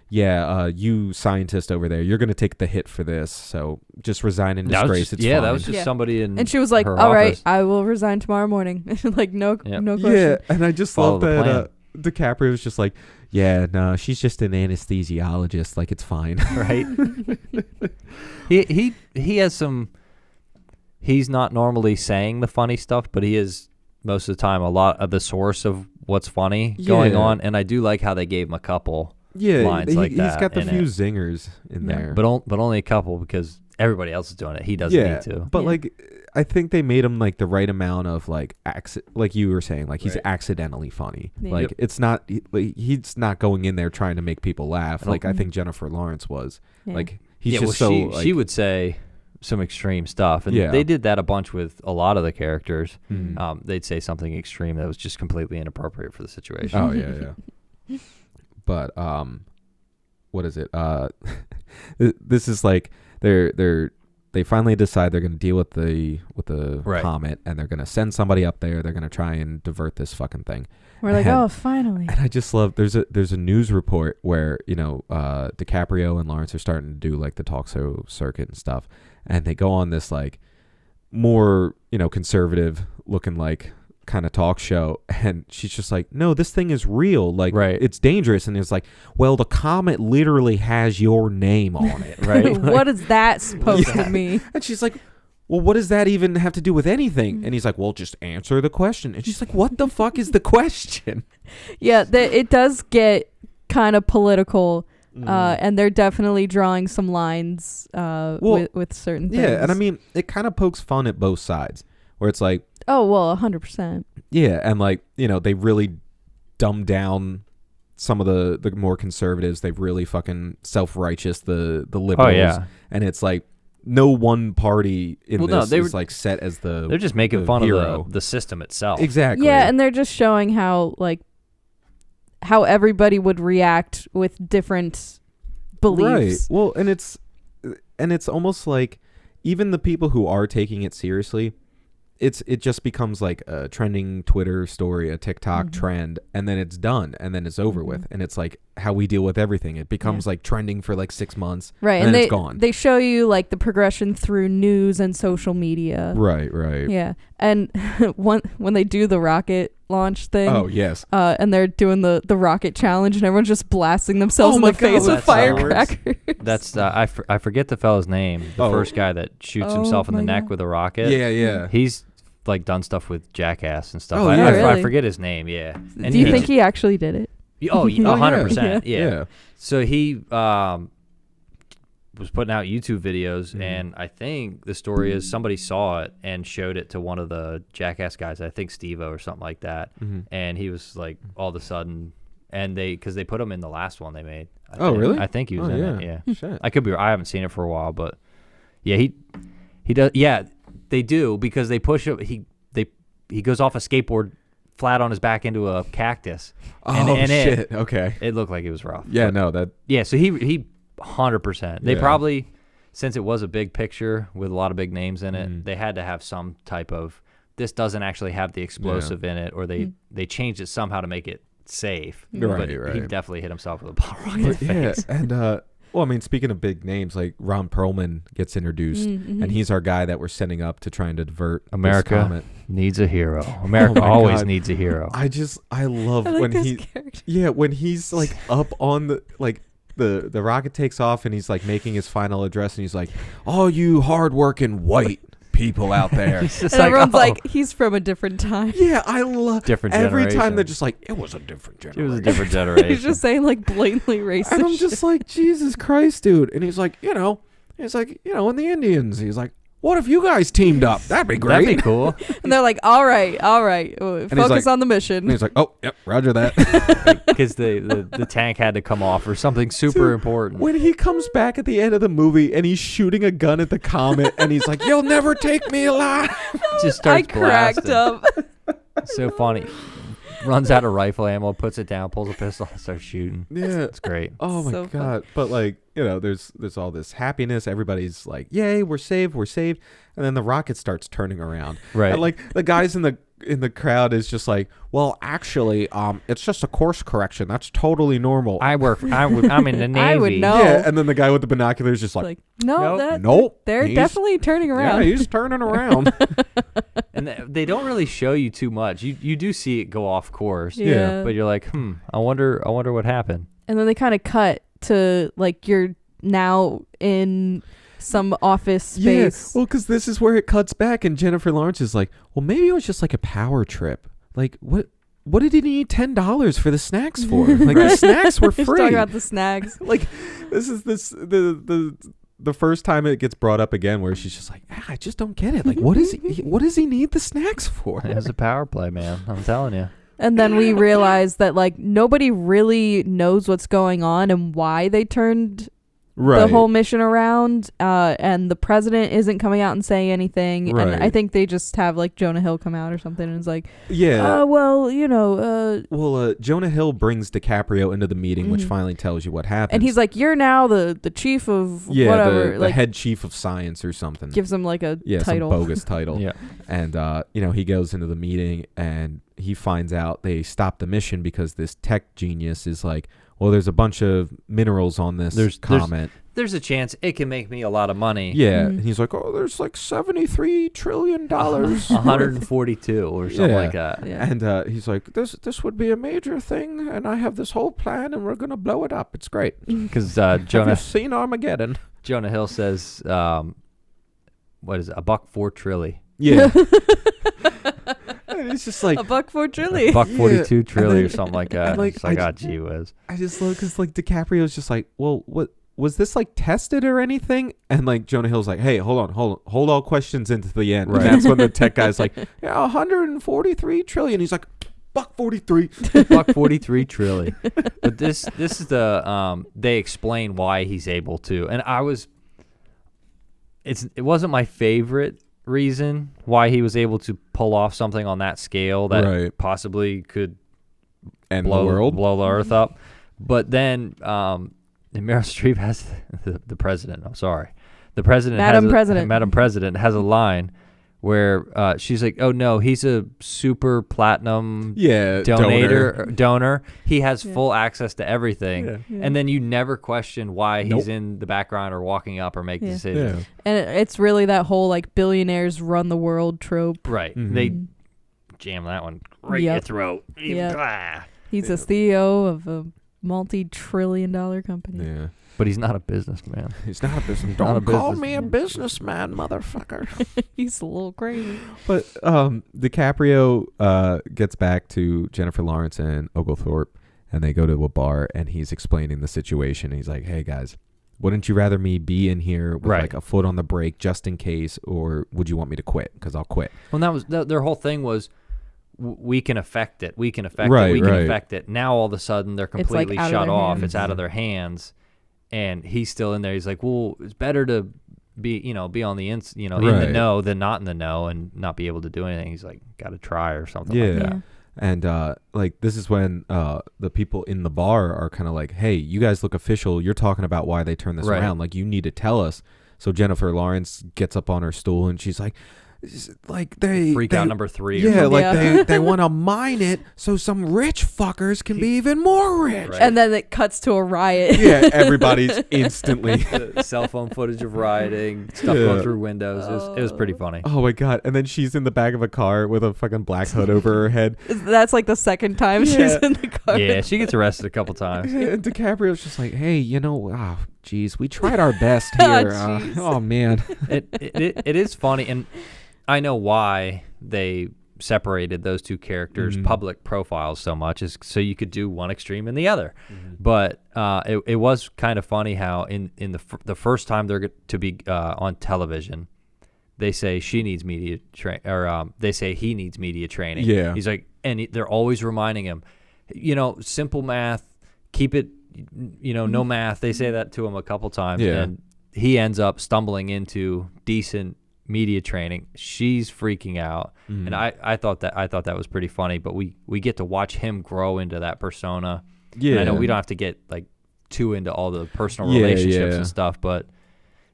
you scientist over there, you're gonna take the hit for this. So just resign and That was disgrace. just- It's yeah, fine." that was just Yeah. somebody in And she was like, her "All right, office. I will resign tomorrow morning." Like, no Yep. question. Yeah, and I just Follow love the that DiCaprio was just like, "Yeah, no, she's just an anesthesiologist. Like, it's fine." right? he has some. He's not normally saying the funny stuff, but he is most of the time a lot of the source of what's funny going Yeah. on. And I do like how they gave him a couple, Yeah, lines like he's that got the in few it. zingers in there. but only a couple because everybody else is doing it. He doesn't yeah, need to. but Yeah. like, I think they made him like the right amount of like like you were saying, like he's Right. accidentally funny. Yeah. Like it's not he's not going in there trying to make people laugh. don't- Like I think Jennifer Lawrence was. Yeah. Like he's yeah, just well, so she like, would say some extreme stuff, and Yeah. they did that a bunch with a lot of the characters. mm. They'd say something extreme that was just completely inappropriate for the situation. Oh yeah, yeah. But what is it? This is like they they finally decide they're going to deal with the Right. comet, and they're going to send somebody up there. They're going to try and divert this fucking thing. We're like, And- oh, finally. And I just love there's a news report where DiCaprio and Lawrence are starting to do like the talk show circuit and stuff, and they go on this like more conservative looking like kind of talk show, and she's just like, no, this thing is real, like Right. it's dangerous, and it's like, well, the comet literally has your name on it, Right. What is that supposed Yeah. to mean? and she's like, well, what does that even have to do with anything? And he's like, well, just answer the question. And she's like, what the fuck is the question? Yeah, it does get kind of political, Mm. and they're definitely drawing some lines with certain things. Yeah, and I mean, it kind of pokes fun at both sides, where it's like, oh, well, 100%. yeah, and like, they really dumb down some of the more conservatives. They've really fucking self-righteous the liberals. Oh yeah. And it's like, no one party in Well, no, this they is were- like set as the They're just making the fun hero. of the system itself. Exactly. Yeah, and they're just showing how everybody would react with different beliefs. Right. Well, and it's almost like even the people who are taking it seriously, it just becomes like a trending Twitter story, a TikTok trend, and then it's done, and then it's over with, and it's like how we deal with everything. It becomes like trending for like 6 months, Right, and then they it's gone. they show you like the progression through news and social media. Right. Yeah, and when they do the rocket launch thing, Oh yes. and they're doing the rocket challenge, and everyone's just blasting themselves Oh in my the face God, with that's how it works. firecrackers. That's I forget the fella's name. The Oh. first guy that shoots Oh himself in the my neck God. with a rocket. Yeah. Yeah. He's like done stuff with Jackass and stuff. Oh, I, yeah. I, Really? I forget his name. Yeah. And Do you think he actually did it? Oh, Oh, yeah. 100%. Yeah. Yeah. So he was putting out YouTube videos, Mhm. and I think the story is somebody saw it and showed it to one of the Jackass guys. I think Steve-O or something like that. Mhm. And he was like, all of a sudden, and because they put him in the last one they made. I Oh, think. really? I think he was Oh, in yeah. it. Yeah. Shit. I could be. I haven't seen it for a while, but yeah, he does. Yeah, they do because they push him. He goes off a skateboard flat on his back into a cactus. Oh and shit. Okay. It looked like it was rough. Yeah. But- No. That. yeah, so he 100%. They Yeah. probably, since it was a big picture with a lot of big names in it, Mhm. they had to have some type of, this doesn't actually have the explosive in it, or they changed it somehow to make it safe. Right, But he right. definitely hit himself with a bottle rocket in the Yeah. face. And well, I mean, speaking of big names, like Ron Perlman gets introduced, Mhm. and he's our guy that we're sending up to trying to divert this America comet. Needs a hero. America Oh my always God. needs a hero. I love I like when this he character. yeah, when he's like up on the like the rocket takes off, and he's like making his final address, and he's like, all you hardworking white people out there. It's just And everyone's oh, like, he's from a different time. Yeah, I love different every generation. time they're just like, it was a different It generation. was a different generation. He's just saying like blatantly racist. And I'm shit. just like, Jesus Christ, dude. And he's like, he's like, and the Indians. He's like, what if you guys teamed up? That'd be great. That'd be cool. And they're like, all right, he's focus like- on the And mission. he's like, oh, yep, roger that. Because the tank had to come off or something super Dude, important. When he comes back at the end of the movie and he's shooting a gun at the comet and he's like, you'll never take me alive. Just I starts cracked blasting. up. It's so funny. Runs out of rifle ammo, puts it down, pulls a pistol, and starts shooting. Yeah. It's great. Oh my So fun. God. But like, there's all this happiness. Everybody's like, yay, we're saved. And then the rocket starts turning around. Right. And like the guys in the crowd is just like, well, actually, it's just a course correction. That's totally normal. I'm in the Navy. I would know. Yeah. And then the guy with the binoculars is just It's like, like, no, Nope. nope. they're He's- definitely turning Yeah, around. he's turning around. And they don't really show you too much. You do see it go off course. Yeah. But you're like, I wonder what happened. And then they kind of cut to like you're now in some office space. Yeah, well, because this is where it cuts back, and Jennifer Lawrence is like, well, maybe it was just like a power trip. Like, what did he need $10 for the snacks for? Like, the snacks were Just free. talking about the snags. Like, this is the first time it gets brought up again, where she's just like, I just don't get it. Like, what does he need the snacks for? It was a power play, man. I'm telling you. And then we realize that like nobody really knows what's going on and why they turned Right. whole mission around, and the president isn't coming out and saying anything. Right. And I think they just have like Jonah Hill come out or something, and it's like, Yeah. well, you know, Jonah Hill brings DiCaprio into the meeting, which finally tells you what happened. and he's like, you're now the chief of whatever, the like head chief of science or something. gives him like a title. Some bogus title. Yeah. And he goes into the meeting and he finds out they stopped the mission because this tech genius is like, well, there's a bunch of minerals on this comet. There's a chance it can make me a lot of money. Yeah, and he's like, oh, there's like $73 trillion. 142 or something like that. Yeah. And he's like, this would be a major thing, and I have this whole plan, and we're gonna blow it up. It's great. Because Have you seen Armageddon? Jonah Hill says, what is it, $1.4 trillion. Yeah. And it's just like $1.4 trillion. $1.42 trillion then- or something like that. and, like, It's like, I gee whiz. I just love because like DiCaprio's just like, well, what was this like tested or anything? And like Jonah Hill's like, hey, hold all questions into the end. Right. And that's when the tech guy's like, yeah, 143 trillion. He's like, $1.43. $1.43 trillion. But this is the they explain why he's able to, and it wasn't my favorite reason why he was able to pull off something on that scale that Right. possibly could And blow the world. the earth up. But then Meryl Streep has the president. I'm sorry, the president. Madam President has a line where she's like, "Oh no, he's a super platinum donor. He has full access to everything." Yeah. Yeah. And then you never question why Nope. he's in the background or walking up or making Yeah. decisions. And it's really that whole like billionaires run the world trope. Right. Mhm. They jam that one right in your Yep. throat. Yep. Ah. He's a CEO of a multi-trillion-dollar company. Yeah. But he's not a businessman. He's not a businessman. Not a Don't call businessman. me a businessman, motherfucker. He's a little crazy. But DiCaprio gets back to Jennifer Lawrence and Oglethorpe, and they go to a bar, and he's explaining the situation. He's like, hey, guys, wouldn't you rather me be in here with Right. like a foot on the brake just in case, or would you want me to quit? Because I'll quit. Well, that was their whole thing was we can affect it. We can affect Right, it. We can right. affect it. Now all of a sudden they're It's, like, completely out of shut their off. hands. It's out of their hands, and he's still in there. He's like, well, it's better to be on the in the Right. know than not in the know and not be able to do anything. He's like, got to try or something Yeah. like that. Yeah. And like this is when the people in the bar are kind of like, hey, you guys look official. You're talking about why they turned this Right. around. Like, you need to tell us. So Jennifer Lawrence gets up on her stool and she's like they Freak out number 3. or Yeah, something. like Yeah. they want to mine it so some rich fuckers can be even more rich. Right. And then it cuts to a riot. Yeah, everybody's instantly. The cell phone footage of rioting, stuff Yeah. going through windows. It was pretty funny. Oh my god! And then she's in the back of a car with a fucking black hood over her head. That's like the second time she's Yeah. in the car. Yeah, she gets arrested a couple times. And DiCaprio's just like, hey, geez, we tried our best here. Jeez. Oh man. It is funny, and I know why they separated those two characters' Mhm. public profiles so much, is so you could do one extreme and the other. But it was kind of funny how in the first time they're to be on television, they say she needs media they say he needs media training. Yeah. He's like, and they're always reminding him, simple math, keep it, no math. They say that to him a couple times, Yeah. and he ends up stumbling into decent media training. She's freaking out, and I thought that was pretty funny. But we get to watch him grow into that persona. Yeah. And I know we don't have to get like too into all the personal Yeah, relationships yeah. and stuff, but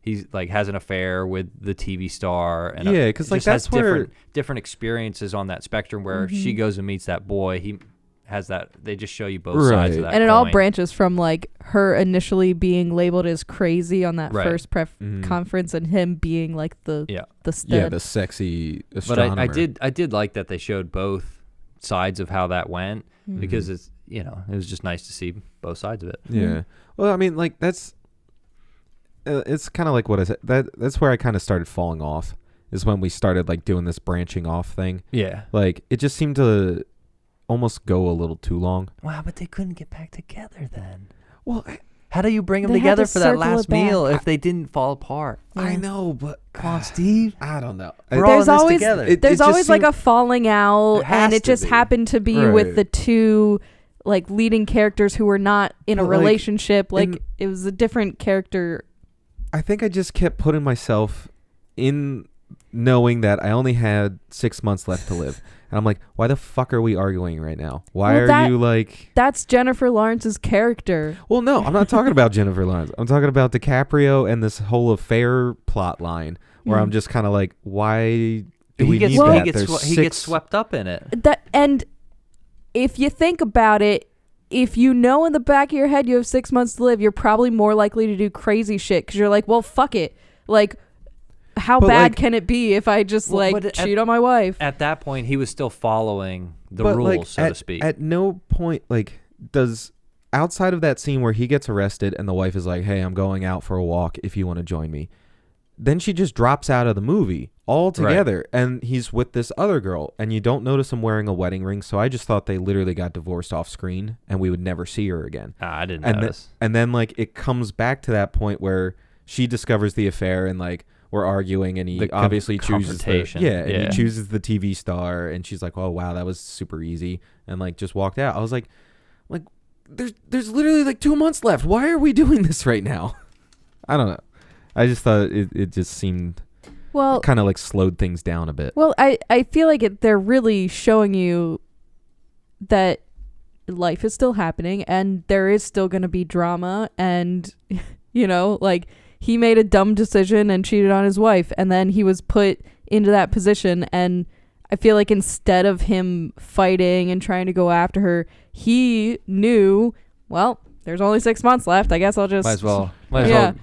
he's like has an affair with the TV star, and Yeah, 'cause, like, just has that's where- different experiences on that spectrum where she goes and meets that boy. He has that. They just show you both sides of Right. that. And it all coin. branches from like her initially being labeled as crazy on that Right. first conference, and him being like the Yeah. stud. Yeah, the sexy But astronomer. I did like that they showed both sides of how that went, because it's it was just nice to see both sides of it. Yeah. Well, I mean, like that's it's kind of like what I said. That's where I kind of started falling off. Is when we started like doing this branching off thing. Yeah. Like it just seemed to almost go a little too long. Wow, but they couldn't get back together then. Well, How do you bring them They had together to for that circle last it back. meal if they didn't fall apart? I know, but Come on, Steve. I don't know. We're all in There's this always together. It there's just always like seemed- a falling out, There has and it to just be. happened to be Right. with the two like leading characters who were not in a But, like, relationship. Like in- it was a different character. I think I just kept putting myself in knowing that I only had 6 months left to live. And I'm like, why the fuck are we arguing right now? Why Well, are that- you like... That's Jennifer Lawrence's character. Well, no, I'm not talking about Jennifer Lawrence. I'm talking about DiCaprio and this whole affair plot line where I'm just kind of like, why do we need that? he There's gets six- swept up in it. That and if you think about it, if you know in the back of your head you have 6 months to live, you're probably more likely to do crazy shit because you're like, well, fuck it. Like, how But, bad like- can it be if I just Well, like but cheat on my wife? At that point, he was still following the But, rules, like, so to speak. At no point, like, does outside of that scene where he gets arrested and the wife is like, hey, I'm going out for a walk if you want to join me. Then she just drops out of the movie altogether, and he's with this other girl, and you don't notice him wearing a wedding ring. So I just thought they literally got divorced off screen, and we would never see her again. I didn't And notice. And then like it comes back to that point where she discovers the affair, and like we're arguing, and he The obviously chooses the, confrontation. and Yeah. he chooses the TV star, and she's like, oh wow, that was super easy, and like just walked out. I was like there's literally like 2 months left. Why are we doing this right now? I don't know. I just thought it just seemed Well, kind of like slowed things down a bit. well, I feel like they're really showing you that life is still happening and there is still going to be drama, and you know, like he made a dumb decision and cheated on his wife, and then he was put into that position, and I feel like instead of him fighting and trying to go after her, he knew, well, there's only 6 months left. I guess I'll just Might as well.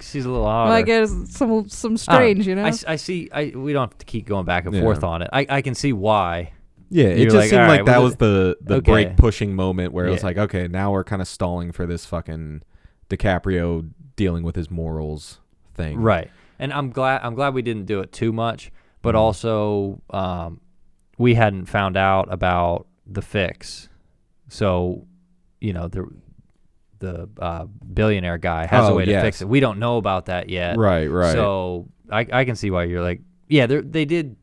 She's a little hotter. Like it's some strange, you know. I see. We don't have to keep going back and forth on it. I can see why. Yeah, it You're just like, seemed all like right, that well, was the okay. break pushing moment where it was Yeah. like, okay, now we're kind of stalling for this fucking DiCaprio dealing with his morals thing. Right. And I'm glad we didn't do it too much, but also we hadn't found out about the fix. So, you know, the billionaire guy has a way to fix it. We don't know about that yet. Right. So I can see why you're like, yeah, they did,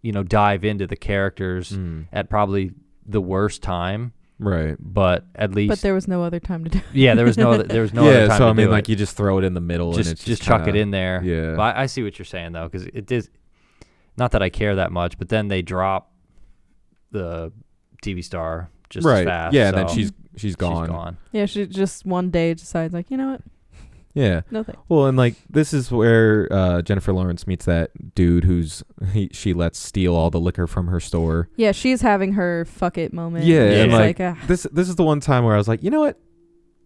you know, dive into the characters at probably the worst time, Right. but at least But there was no other time to do it. yeah, there was no other Yeah, time so to I mean, do like it. you just throw it in the middle and it's just chuck kinda- it in there. Yeah. But I see what you're saying though, because it is not that I care that much, but then they drop the TV star just as right. fast. Yeah, and then so she's gone. She's gone. Yeah, she just one day decides like, you know what? Yeah. No thanks. Well, and like this is where Jennifer Lawrence meets that dude she lets steal all the liquor from her store. Yeah, she's having her fuck it moment. Yeah, and, It's like, ah. This is the one time where I was like, you know what?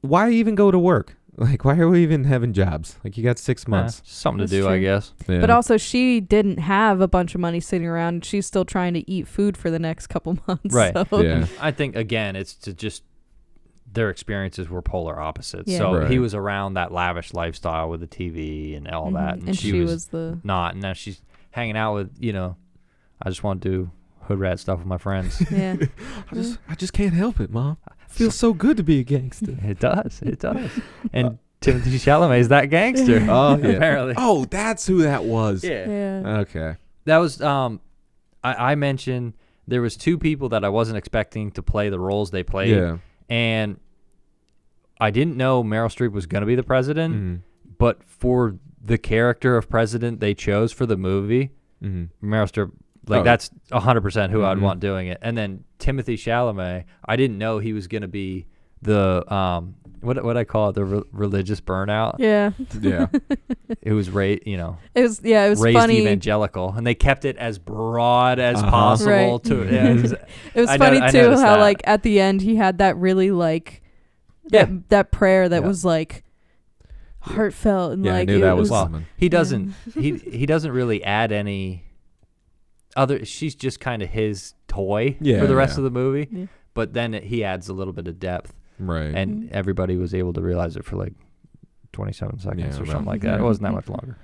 Why even go to work? Like, why are we even having jobs? Like, you got 6 months. Something That's to do, I true. guess. Yeah. But also, she didn't have a bunch of money sitting around. She's still trying to eat food for the next couple months. Right. So. Yeah. I think again, it's to just their experiences were polar opposites. Yeah. So Right. he was around that lavish lifestyle with the TV and all that, And she was the. not. And now she's hanging out with, you know, I just want to do hood rat stuff with my friends. Yeah. I just can't help it, Mom. Feels so good to be a gangster. It does. And Timothy Chalamet is that gangster. Oh, yeah. Apparently. Oh, that's who that was. Yeah. Yeah. Okay. That was I mentioned there was two people that I wasn't expecting to play the roles they played. Yeah. And I didn't know Meryl Streep was going to be the president, Mhm. but for the character of president they chose for the movie, Mhm. Meryl Streep, like Oh. that's 100% who I'd Mhm. want doing it. And then Timothy Chalamet, I didn't know he was going to be the what I call it, the religious burnout. Yeah. Yeah. It was you know, It was. Yeah. It was raised funny. evangelical, and they kept it as broad as Uh-huh. possible. Right. To yeah, it was- It was I funny I too noticed how that. like at the end he had that really like that prayer that Yeah. was like heartfelt and Yeah, like I knew it that was Well, coming. He doesn't. he doesn't really add any other. She's just kind of his toy Yeah, for the rest yeah. of the movie. Yeah. But then he adds a little bit of depth, Right. and everybody was able to realize it for like 27 seconds Yeah, or right. something like that. It wasn't that much longer.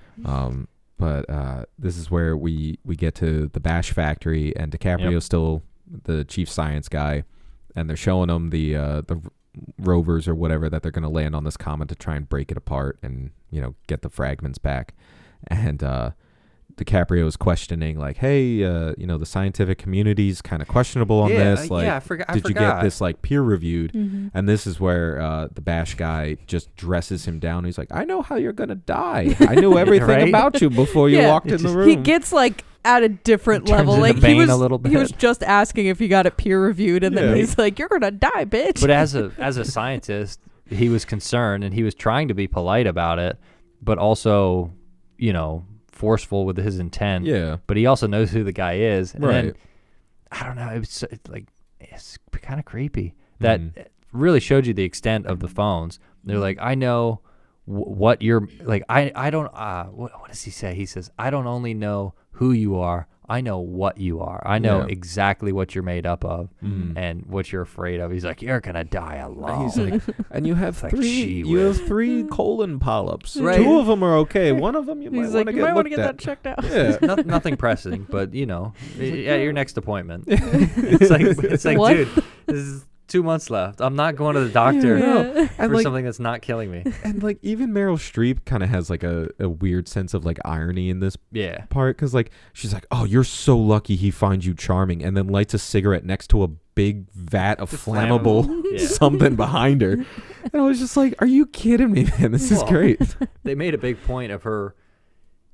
But this is where we get to the Bash Factory, and DiCaprio's still the chief science guy, and they're showing him the rovers or whatever that they're going to land on this comet to try and break it apart and get the fragments back. And DiCaprio is questioning, like, hey, the scientific community's kind of questionable on this. Like, I forgot. did you get this like peer reviewed? Mm-hmm. And this is where the Bash guy just dresses him down. He's like, I know how you're gonna die. I knew everything Right? about you before you Yeah. walked in the room. He gets like at a different Turns level. into Like he Bane was a little he was bit. just asking if he got it peer reviewed, and Yeah. then he's like, "You're gonna die, bitch." But as a scientist, he was concerned and he was trying to be polite about it, but also, forceful with his intent. yeah, But he also knows who the guy is. And right. then, I don't know. It's kind of creepy. That really showed you the extent of the phones. They're like, I know what you're like. I don't. What does he say? He says, I don't only know who you are. I know what you are. I know Yeah. exactly what you're made up of Mhm. and what you're afraid of. He's like, you're gonna die alone. He's like, and you have Like, gee you have whiz. 3 colon polyps. Right. 2 of them are okay. One of them you might He's want like, to "You might want to looked get at. that checked out." Yeah. Nothing pressing, but at your next appointment, it's like, What? dude, this is 2 months left. I'm not going to the doctor Yeah. for And like, something that's not killing me. and like even Meryl Streep kind of has like a weird sense of like irony in this Yeah, part, because like she's like, oh, you're so lucky he finds you charming, and then lights a cigarette next to a big vat of flammable Yeah. something behind her. And I was just like, are you kidding me, man? This is Well, great. they made a big point of her.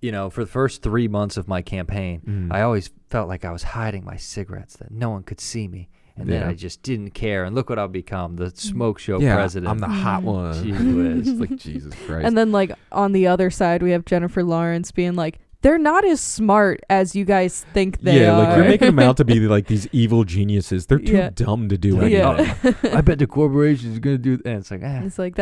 For the first 3 months of my campaign, Mm. I always felt like I was hiding my cigarettes, that no one could see me. And then Yeah. I just didn't care. And look what I've become, the smoke show Yeah, president. I'm the hot one. Gee whiz. It's like, Jesus Christ. And then like on the other side, we have Jennifer Lawrence being like, "They're not as smart as you guys think they yeah, are." like you're making them out to be like these evil geniuses. They're too Yeah. dumb to do Like, anything. Yeah. I bet the corporation is going to do that. And it's like, It's like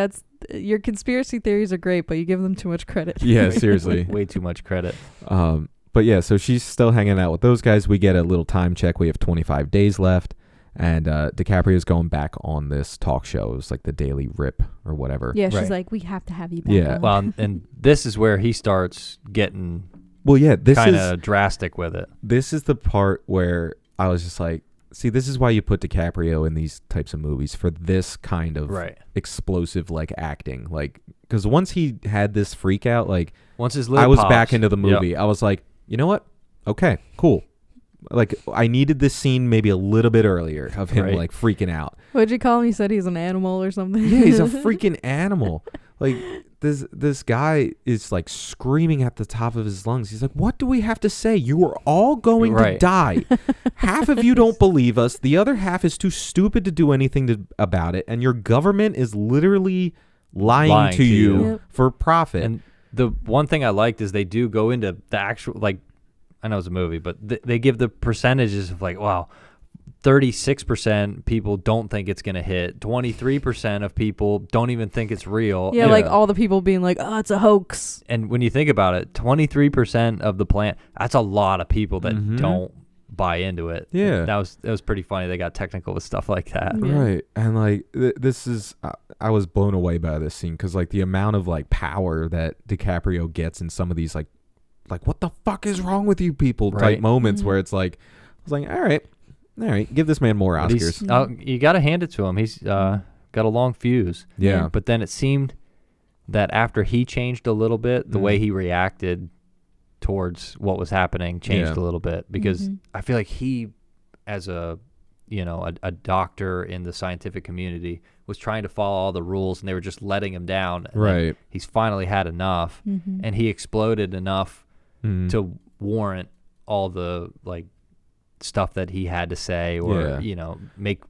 your conspiracy theories are great, but you give them too much credit. Yeah, seriously. way too much credit. But yeah, so she's still hanging out with those guys. We get a little time check. We have 25 days left. And DiCaprio's going back on this talk show. It's like the Daily Rip or whatever. Yeah, she's Right. like, "We have to have you back." Yeah. on." Well, and this is where he starts getting Well, yeah, this kind is of drastic with it. the part where I was just like, see, this is why you put DiCaprio in these types of movies, for this kind of Right. explosive like acting. Like, because once he had this freak out, like Once his lid I was pops, back into the yep. movie. I was like, you know what? Okay, cool. Like, I needed this scene maybe a little bit earlier of him Right. like freaking out. What'd you call him? You said he's an animal or something. Yeah, he's a freaking animal. Like this guy is like screaming at the top of his lungs. He's like, "What do we have to say? You are all going to Right. die. Half of you don't believe us. The other half is too stupid to do anything about it. And your government is literally lying to you Yep. for profit." And the one thing I liked is they do go into the actual, like, I know it's a movie, but they give the percentages of like, wow, 36% people don't think it's going to hit. 23% of people don't even think it's real. Yeah, And- like all the people being like, "Oh, it's a hoax." And when you think about it, 23% of the plant, that's a lot of people that Mhm. don't buy into it. Yeah. That was pretty funny. They got technical with stuff like that. Yeah. Right. And like this is I was blown away by this scene, because like the amount of like power that DiCaprio gets in some of these like what the fuck is wrong with you people type Right. moments Mhm. where it's like, I was like, all right, give this man more But he's- Oscars. you got to hand it to him. He's got a long fuse. Yeah. But then it seemed that after he changed a little bit, the way he reacted towards what was happening changed Yeah. a little bit, because Mhm. I feel like he, as a doctor in the scientific community, was trying to follow all the rules, and they were just letting him down. And then Right. he's finally had enough, Mhm. and he exploded enough Mhm. to warrant all the like stuff that he had to say, or Yeah. make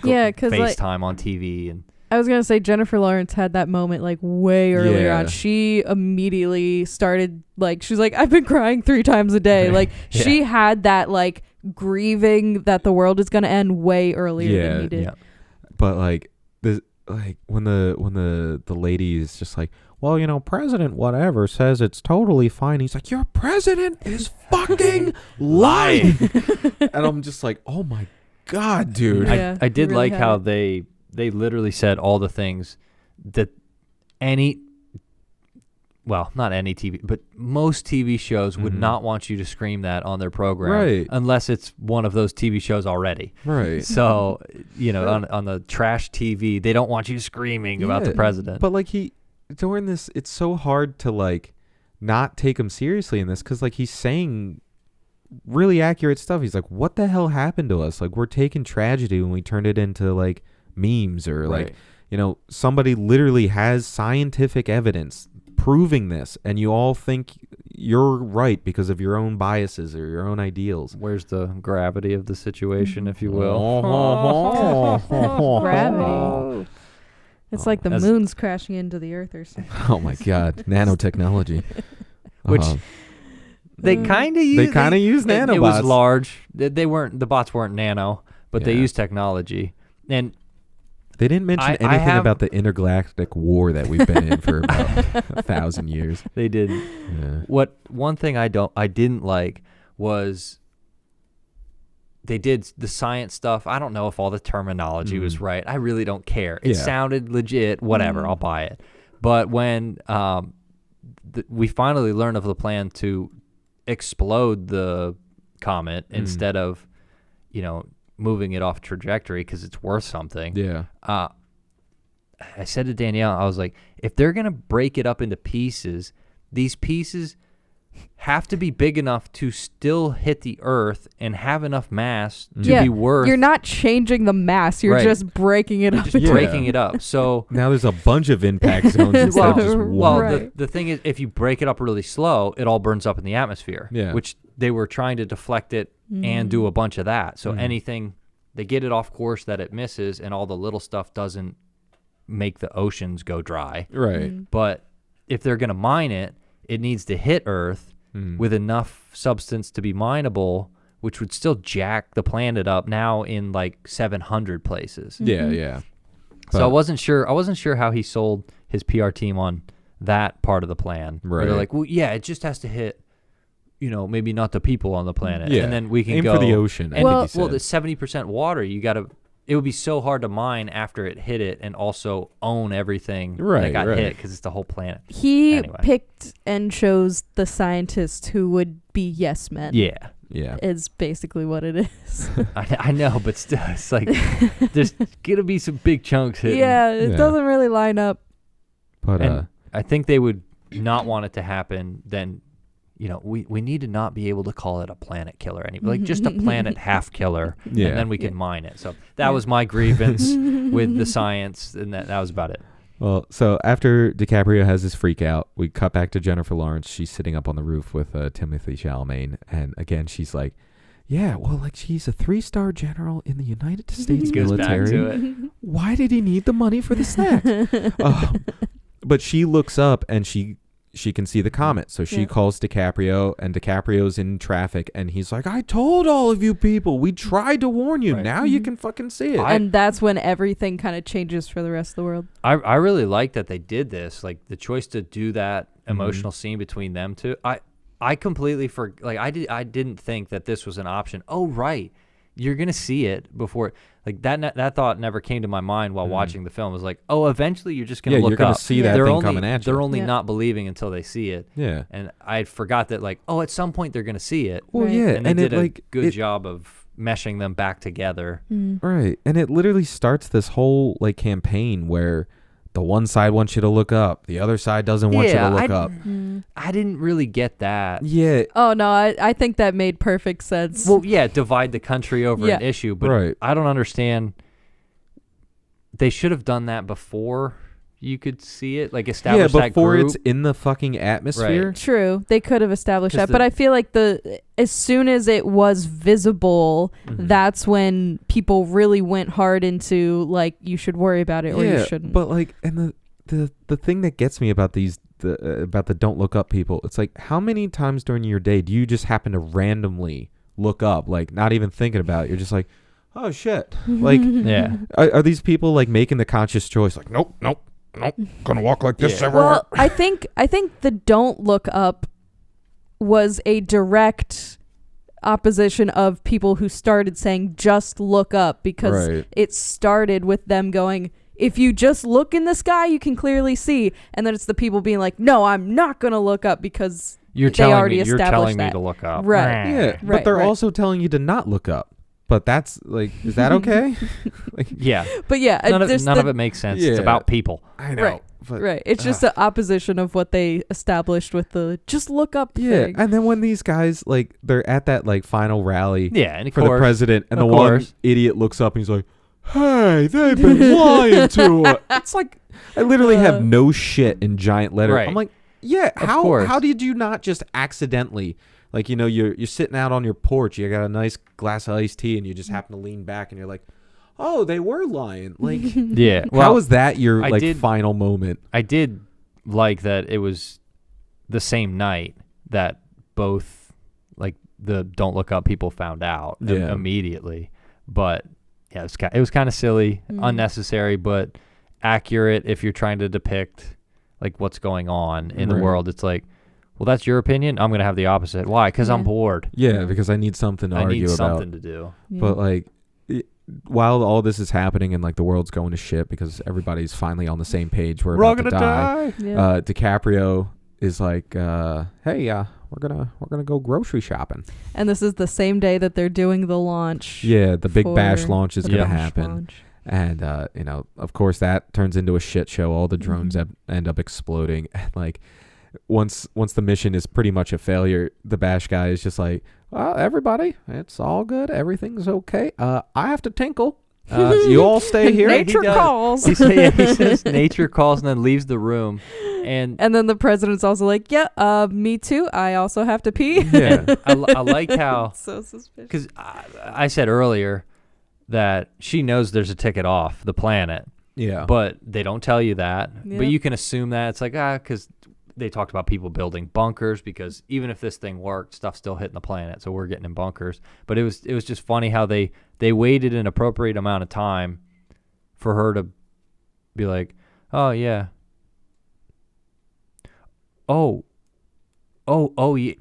Yeah, 'cause, like, FaceTime on TV. And I was gonna say Jennifer Lawrence had that moment like way earlier Yeah. on. She immediately started like, she's like, "I've been crying 3 times a day." Like Yeah. she had that like grieving that the world is gonna end way earlier Yeah, than he did. yeah. But like this, like when the lady is just like, well, President whatever says it's totally fine. He's like, your president is fucking lying. And I'm just like, oh my God, dude. Yeah, I he did really like had how it. they literally said all the things that not any TV, but most TV shows would Mhm. not want you to scream that on their program, Right. unless it's one of those TV shows already. Right. So, on the trash TV, they don't want you screaming about the Yeah, president. But like during this, it's so hard to like not take him seriously in this because like he's saying really accurate stuff. He's like, what the hell happened to us? Like we're taking tragedy when we turned it into like memes or like, you know, somebody literally has scientific evidence proving this and you all think you're right because of your own biases or your own ideals. Where's the gravity of the situation, if you will? Gravity. It's like the As- moon's crashing into the earth or something. Oh my God, nanotechnology. Which they kind of use. They kind of use It nanobots. was large. They weren't. The bots weren't nano, but they Yeah. used technology. And They didn't mention I anything have- about the intergalactic war that we've been in for about 1,000 years. they didn't. Yeah. One thing I didn't like was they did the science stuff. I don't know if all the terminology was right. I really don't care. It Yeah. sounded legit. Whatever, I'll buy it. But when we finally learned of the plan to explode the comet instead of, you know, moving it off trajectory because it's worth something. Yeah. I said to Danielle, I was like, if they're going to break it up into pieces, these pieces have to be big enough to still hit the earth and have enough mass to be worth. You're not changing the mass. You're Right. just breaking it up. just Yeah. breaking it up. So, Now there's a bunch of impact zones instead of just well, one. Right. the thing is, if you break it up really slow, it all burns up in the atmosphere. Yeah. Which they were trying to deflect it and do a bunch of that. So anything, they get it off course that it misses, and all the little stuff doesn't make the oceans go dry. Right. But if they're going to mine it, it needs to hit Earth with enough substance to be mineable, which would still jack the planet up now in like 700 places. Yeah, yeah. So I But- wasn't sure how he sold his PR team on that part of the plan. Where Right. they're like, well, yeah, it just has to hit, you know, maybe not the people on the planet, Yeah. and then we can Aim go for the ocean. I And think he well, said. the 70% water, you got to. It would be so hard to mine after it hit it and also own everything that Right, got right. hit because it's the whole planet. He Anyway. picked and chose the scientists who would be yes men. Yeah. Yeah. Is basically what it is. I know, but still, it's like there's gonna be some big chunks hitting. Yeah, it Yeah. doesn't really line up. But And I think they would not want it to happen. Then, you know, we need to not be able to call it a planet killer anymore. Like just a planet half killer, Yeah. and then we can mine it. So that was my grievance with the science, and that was about it. well, so after DiCaprio has his freak out, we cut back to Jennifer Lawrence. She's sitting up on the roof with Timothy Chalamet, and again she's like, "Yeah, well, like she's a 3-star general in the United States Goes military. back to it. Why did he need the money for the snack?" But she looks up and she can see the comet, so she Yeah. calls DiCaprio, and DiCaprio's in traffic, and he's like, "I told all of you people, we tried to warn you. Right. Now you can fucking see it." And that's when everything kind of changes for the rest of the world. I really like that they did this. Like the choice to do that emotional scene between them two. I completely I didn't think that this was an option. Oh right, you're gonna see it before. Like that thought never came to my mind while watching the film. It was like, oh, eventually you're just gonna Yeah, look you're gonna up. see that They're thing only, coming at you. They're only Yeah. not believing until they see it. Yeah. And I forgot that like, oh, at some point they're gonna see it. Well, Right. yeah, And they did it a like good it- job of meshing them back together. Right. And it literally starts this whole like campaign where the one side wants you to look up, the other side doesn't want you Yeah, to look up. I didn't really get that. Yeah. Oh no, I think that made perfect sense. Well, yeah, divide the country over Yeah. an issue, but Right. I don't understand. They should have done that before you could see it, like Yeah, establish that before group. it's in the fucking atmosphere. True, they could have established 'Cause that, but I feel like as soon as it was visible, that's when people really went hard into like you should worry about it or you shouldn't. But like, and the thing that gets me about about the don't look up people, it's like, how many times during your day do you just happen to randomly look up, like not even thinking about it? You're just like, oh shit. Like, Yeah. are these people like making the conscious choice? Like, nope, gonna walk like this everywhere. Well, I think the don't look up was a direct opposition of people who started saying just look up because Right. it started with them going, if you just look in the sky you can clearly see, and then it's the people being like, no, I'm not gonna look up because You're they telling already me. You're established telling me that. to look up. Right. Yeah, but Right, they're right. also telling you to not look up. But that's like, is that okay? Yeah. But yeah, None there's of it makes sense. It's Yeah. about people. I know. Right. But, right. It's just the opposition of what they established with the just look up Yeah. thing. And then when these guys, like, they're at that, like, final rally Yeah, and of for the course, president, and of the one course. idiot looks up and he's like, hey, they've been lying to us. It's like, I literally have no shit in giant letter. Right. I'm like, yeah, Of course. how did you not just accidentally, like, you know, you're sitting out on your porch, you got a nice glass of iced tea, and you just happen to lean back and you're like, oh, they were lying. Like, Yeah. Well, how was that your I like did- final moment? I did like that it was the same night that both, like, the Don't Look Up people found out Yeah. immediately. But yeah, it was kind of silly, unnecessary, but accurate if you're trying to depict like what's going on in the Right. world. It's like, well, that's your opinion. I'm gonna have the opposite. Why? Because I'm Yeah. bored. Yeah, because I need something to I argue need about. something to do. Yeah. But like, while all this is happening and like the world's going to shit because everybody's finally on the same page, we're about to die. Yeah. DiCaprio is like, hey, we're gonna go grocery shopping. And this is the same day that they're doing the launch. Yeah, the big bash for launch is the gonna bash happen. launch. And you know, of course, that turns into a shit show. All the drones Mhm. end up exploding. And like, once the mission is pretty much a failure, the bash guy is just like, well, everybody, it's all good. Everything's okay. I have to tinkle. You all stay here. Nature He does. calls. He says nature calls and then leaves the room. And And then the president's also like, yeah, me too. I also have to pee. Yeah. I like how, So suspicious. because I said earlier that she knows there's a ticket off the planet, Yeah. but they don't tell you that. Yeah. But you can assume that it's like, because they talked about people building bunkers, because even if this thing worked, stuff's still hitting the planet, so we're getting in bunkers. But it was just funny how they waited an appropriate amount of time for her to be like, oh yeah,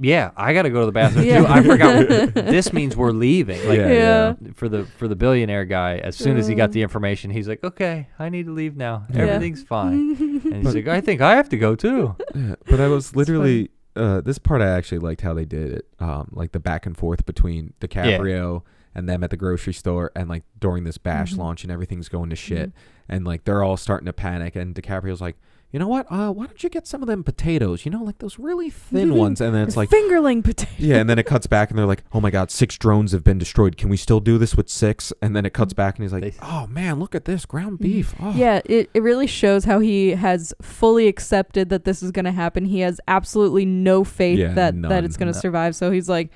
yeah, I gotta go to the bathroom Yeah. too. I forgot. This means we're leaving. Like, Yeah. for the billionaire guy, as soon as he got the information, he's like, okay, I need to leave now. Yeah. Everything's fine. And he's like, I think I have to go too. Yeah, but I was literally this part I actually liked how they did it. Like the back and forth between DiCaprio and them at the grocery store, and like during this bash launch, and everything's going to shit, and like they're all starting to panic, and DiCaprio's like, you know what? Why don't you get some of them potatoes? You know, like those really thin ones. And then it's like, fingerling potato. yeah. And then it cuts back, and they're like, oh my god, 6 drones have been destroyed. Can we still do this with 6? And then it cuts back, and he's like, oh man, look at this ground beef. Oh. Yeah, it really shows how he has fully accepted that this is going to happen. He has absolutely no faith Yeah, that none. it's going to survive. So he's like,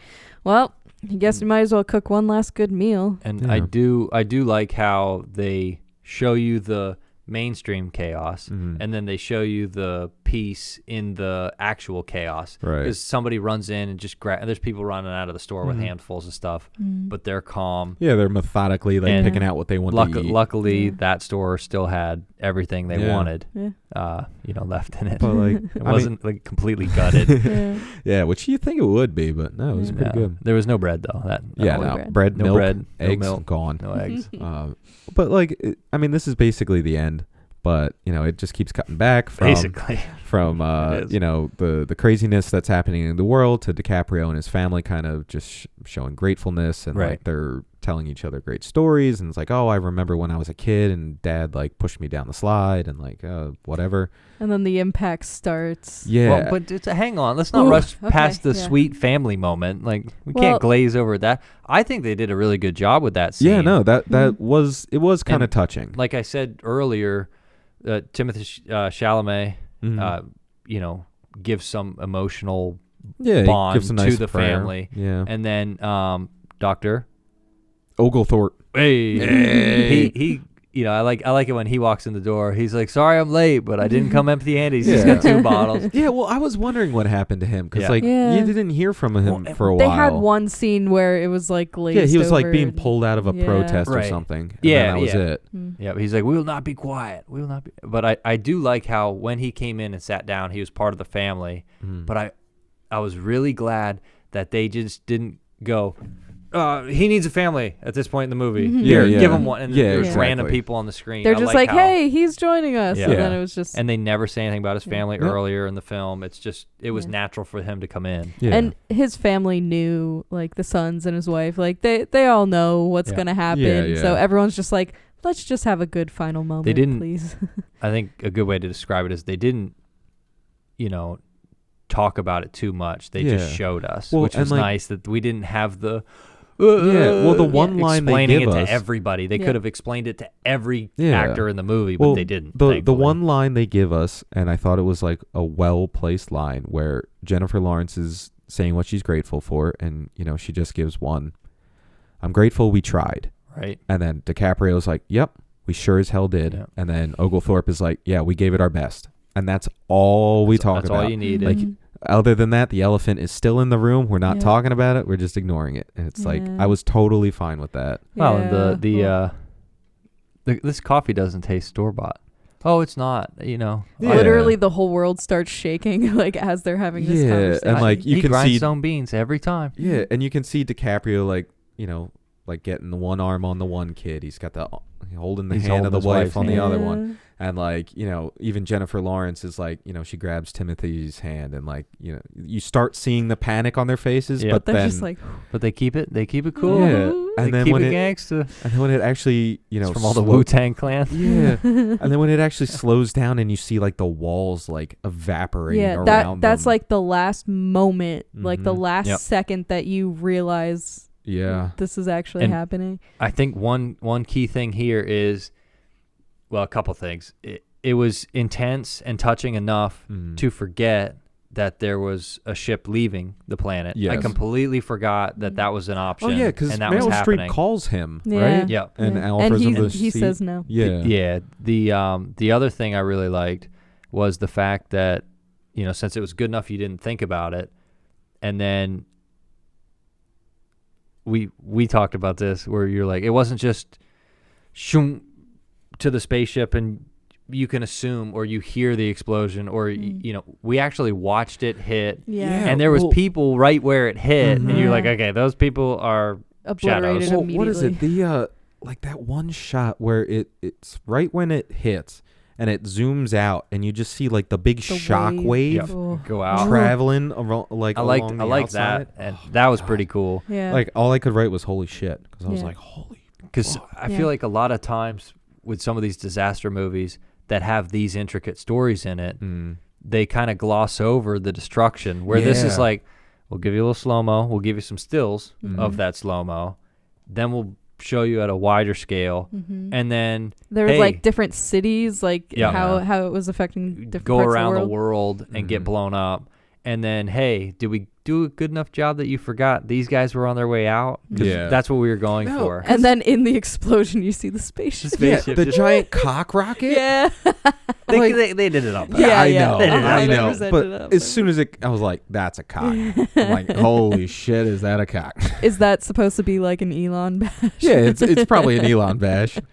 well, I guess we might as well cook one last good meal. And Yeah. I do like how they show you the mainstream chaos, Mhm. and then they show you the peace in the actual chaos. Right. Because somebody runs in and just there's people running out of the store with handfuls of stuff, but they're calm. Yeah, they're methodically like And picking out what they want to eat. Luckily, Yeah. that store still had everything they Yeah. wanted, Yeah. left in it. But like, It I mean, wasn't like completely gutted. Yeah. yeah, which you think it would be, but no, it was Yeah. pretty No, good. there was no bread though. That Yeah, was- no bread. bread, No milk, bread, no eggs, milk. gone. no eggs. But like, I mean, this is basically the end. But you know, it just keeps cutting back from Basically. from It is. you know, the craziness that's happening in the world to DiCaprio and his family kind of just showing gratefulness, and Right. like they're telling each other great stories, and it's like, oh, I remember when I was a kid and Dad like pushed me down the slide, and like whatever. And then the impact starts. Yeah, Well, but hang on. Let's not Ooh, rush okay, past the yeah. sweet family moment. Like, we Well- can't glaze over that. I think they did a really good job with that scene. yeah, no, that Mhm. was kind of And, touching. Like I said earlier, Timothy Chalamet, Mhm. gives some emotional, yeah, he bond gives a to nice the prayer. family. Yeah, and then Dr. Oglethorpe. Hey. He I like it when he walks in the door. He's like, sorry I'm late, but I didn't come empty-handed. He's just Yeah. got 2 bottles. Yeah, well, I was wondering what happened to him because Yeah. like Yeah. you didn't hear from him Well, for a They while. had one scene where it was like glazed Yeah, he was like over being and- pulled out of a Yeah. protest or Right. something. And Yeah, then that was yeah. it. Mm. Yeah, he's like, we will not be quiet. We will not be. But I do like how when he came in and sat down, he was part of the family. Mm. But I was really glad that they just didn't go, he needs a family at this point in the movie. Mhm. Here, Yeah, give yeah. him one. And Yeah, there's exactly. random people on the screen. They're I just like, how- hey, he's joining us. Yeah. And then Yeah. it was just. And they never say anything about his Yeah. family Yep. earlier in the film. It's just, it was Yeah. natural for him to come in. Yeah. And his family knew, like, the sons and his wife, like, they all know what's Yeah. going to happen. Yeah. So everyone's just like, let's just have a good final moment, didn't- please. I think a good way to describe it is they didn't, talk about it too much. They just Yeah. showed us, Well, which was and, like- nice that we didn't have the. Well, the one line they explaining give it us- to everybody. They Yeah. could have explained it to every Yeah. actor in the movie, Well, but they didn't. The thankfully. one line they give us, and I thought it was like a well placed line where Jennifer Lawrence is saying what she's grateful for, and she just gives one. I'm grateful we tried, right? and then DiCaprio's like, "Yep, we sure as hell did," Yeah. and then Oglethorpe is like, "Yeah, we gave it our best," and that's all we talk That's about. all you needed. Like, Mhm. Other than that, the elephant is still in the room. We're not Yeah. talking about it. We're just ignoring it, and it's like Yeah. I was totally fine with that. Well, and Yeah. this coffee doesn't taste store bought. Oh, it's not. Yeah. Literally, the whole world starts shaking, like, as they're having this Yeah, conversation. and, like, you he can grinds see- his own beans every time. Yeah, and you can see DiCaprio like getting the one arm on the one kid. He's got the holding the He's hand holding of the his wife wife's on the hand. other one, and even Jennifer Lawrence is like she grabs Timothy's hand, and you start seeing the panic on their faces, Yeah. but They're then just like, But they keep it cool. yeah, Ooh. and They then keep when it it gangsta. and then when it actually It's from all the slow- Wu-Tang Clan. yeah, and then when it actually slows down and you see like the walls like evaporating yeah, around that's them. like the last moment, like the Mhm. last Yep. second that you realize yeah. this is actually And- happening. I think one key thing here is, well, a couple things. It was intense and touching enough Mhm. to forget that there was a ship leaving the planet. I Yes. completely forgot that was an option. Oh yeah, because and that was Meryl Streep happening. calls him, Yeah. right? Yep. And Yeah. Alfred's in he, the he seat. says no. Yeah. Yeah. The other thing I really liked was the fact that, since it was good enough you didn't think about it, and then we talked about this where you're like, it wasn't just shoom to the spaceship and you can assume or you hear the explosion or we actually watched it hit, Yeah. Yeah. and there was well- people right where it hit, and you're Mhm. like, okay, those people are Obliterated shadows. Well, immediately. what is it? The like that one shot where it's right when it hits and it zooms out and you just see like the big The shock wave Yep. Oh. go out. traveling around, like I liked along the that, outside. and Oh, that was God. pretty cool. Yeah. Like all I could write was holy shit because I was Yeah. like holy. Because fuck. I Yeah. feel like a lot of times with some of these disaster movies that have these intricate stories in it, Mm. they kind of gloss over the destruction. Where this is Yeah. like, we'll give you a little slow mo, we'll give you some stills Mhm. of that slow mo, then we'll show you at a wider scale, Mhm. and then there was hey, like different cities, like Yeah. how it was affecting different go parts around of the the world and get Mhm. blown up. And then, hey, did we do a good enough job that you forgot these guys were on their way out? 'Cause Yeah. that's what we were going No, for. And then in the explosion, you see the spaceship. Yeah, Spaceship the just- giant cock rocket. Yeah. They did it up. Yeah, I yeah. know, They did it up. I know. 100% did it But up. as soon as I was like, "That's a cock." I'm like, "Holy shit, is that a cock?" Is that supposed to be like an Elon bash? Yeah, it's probably an Elon bash. No, Did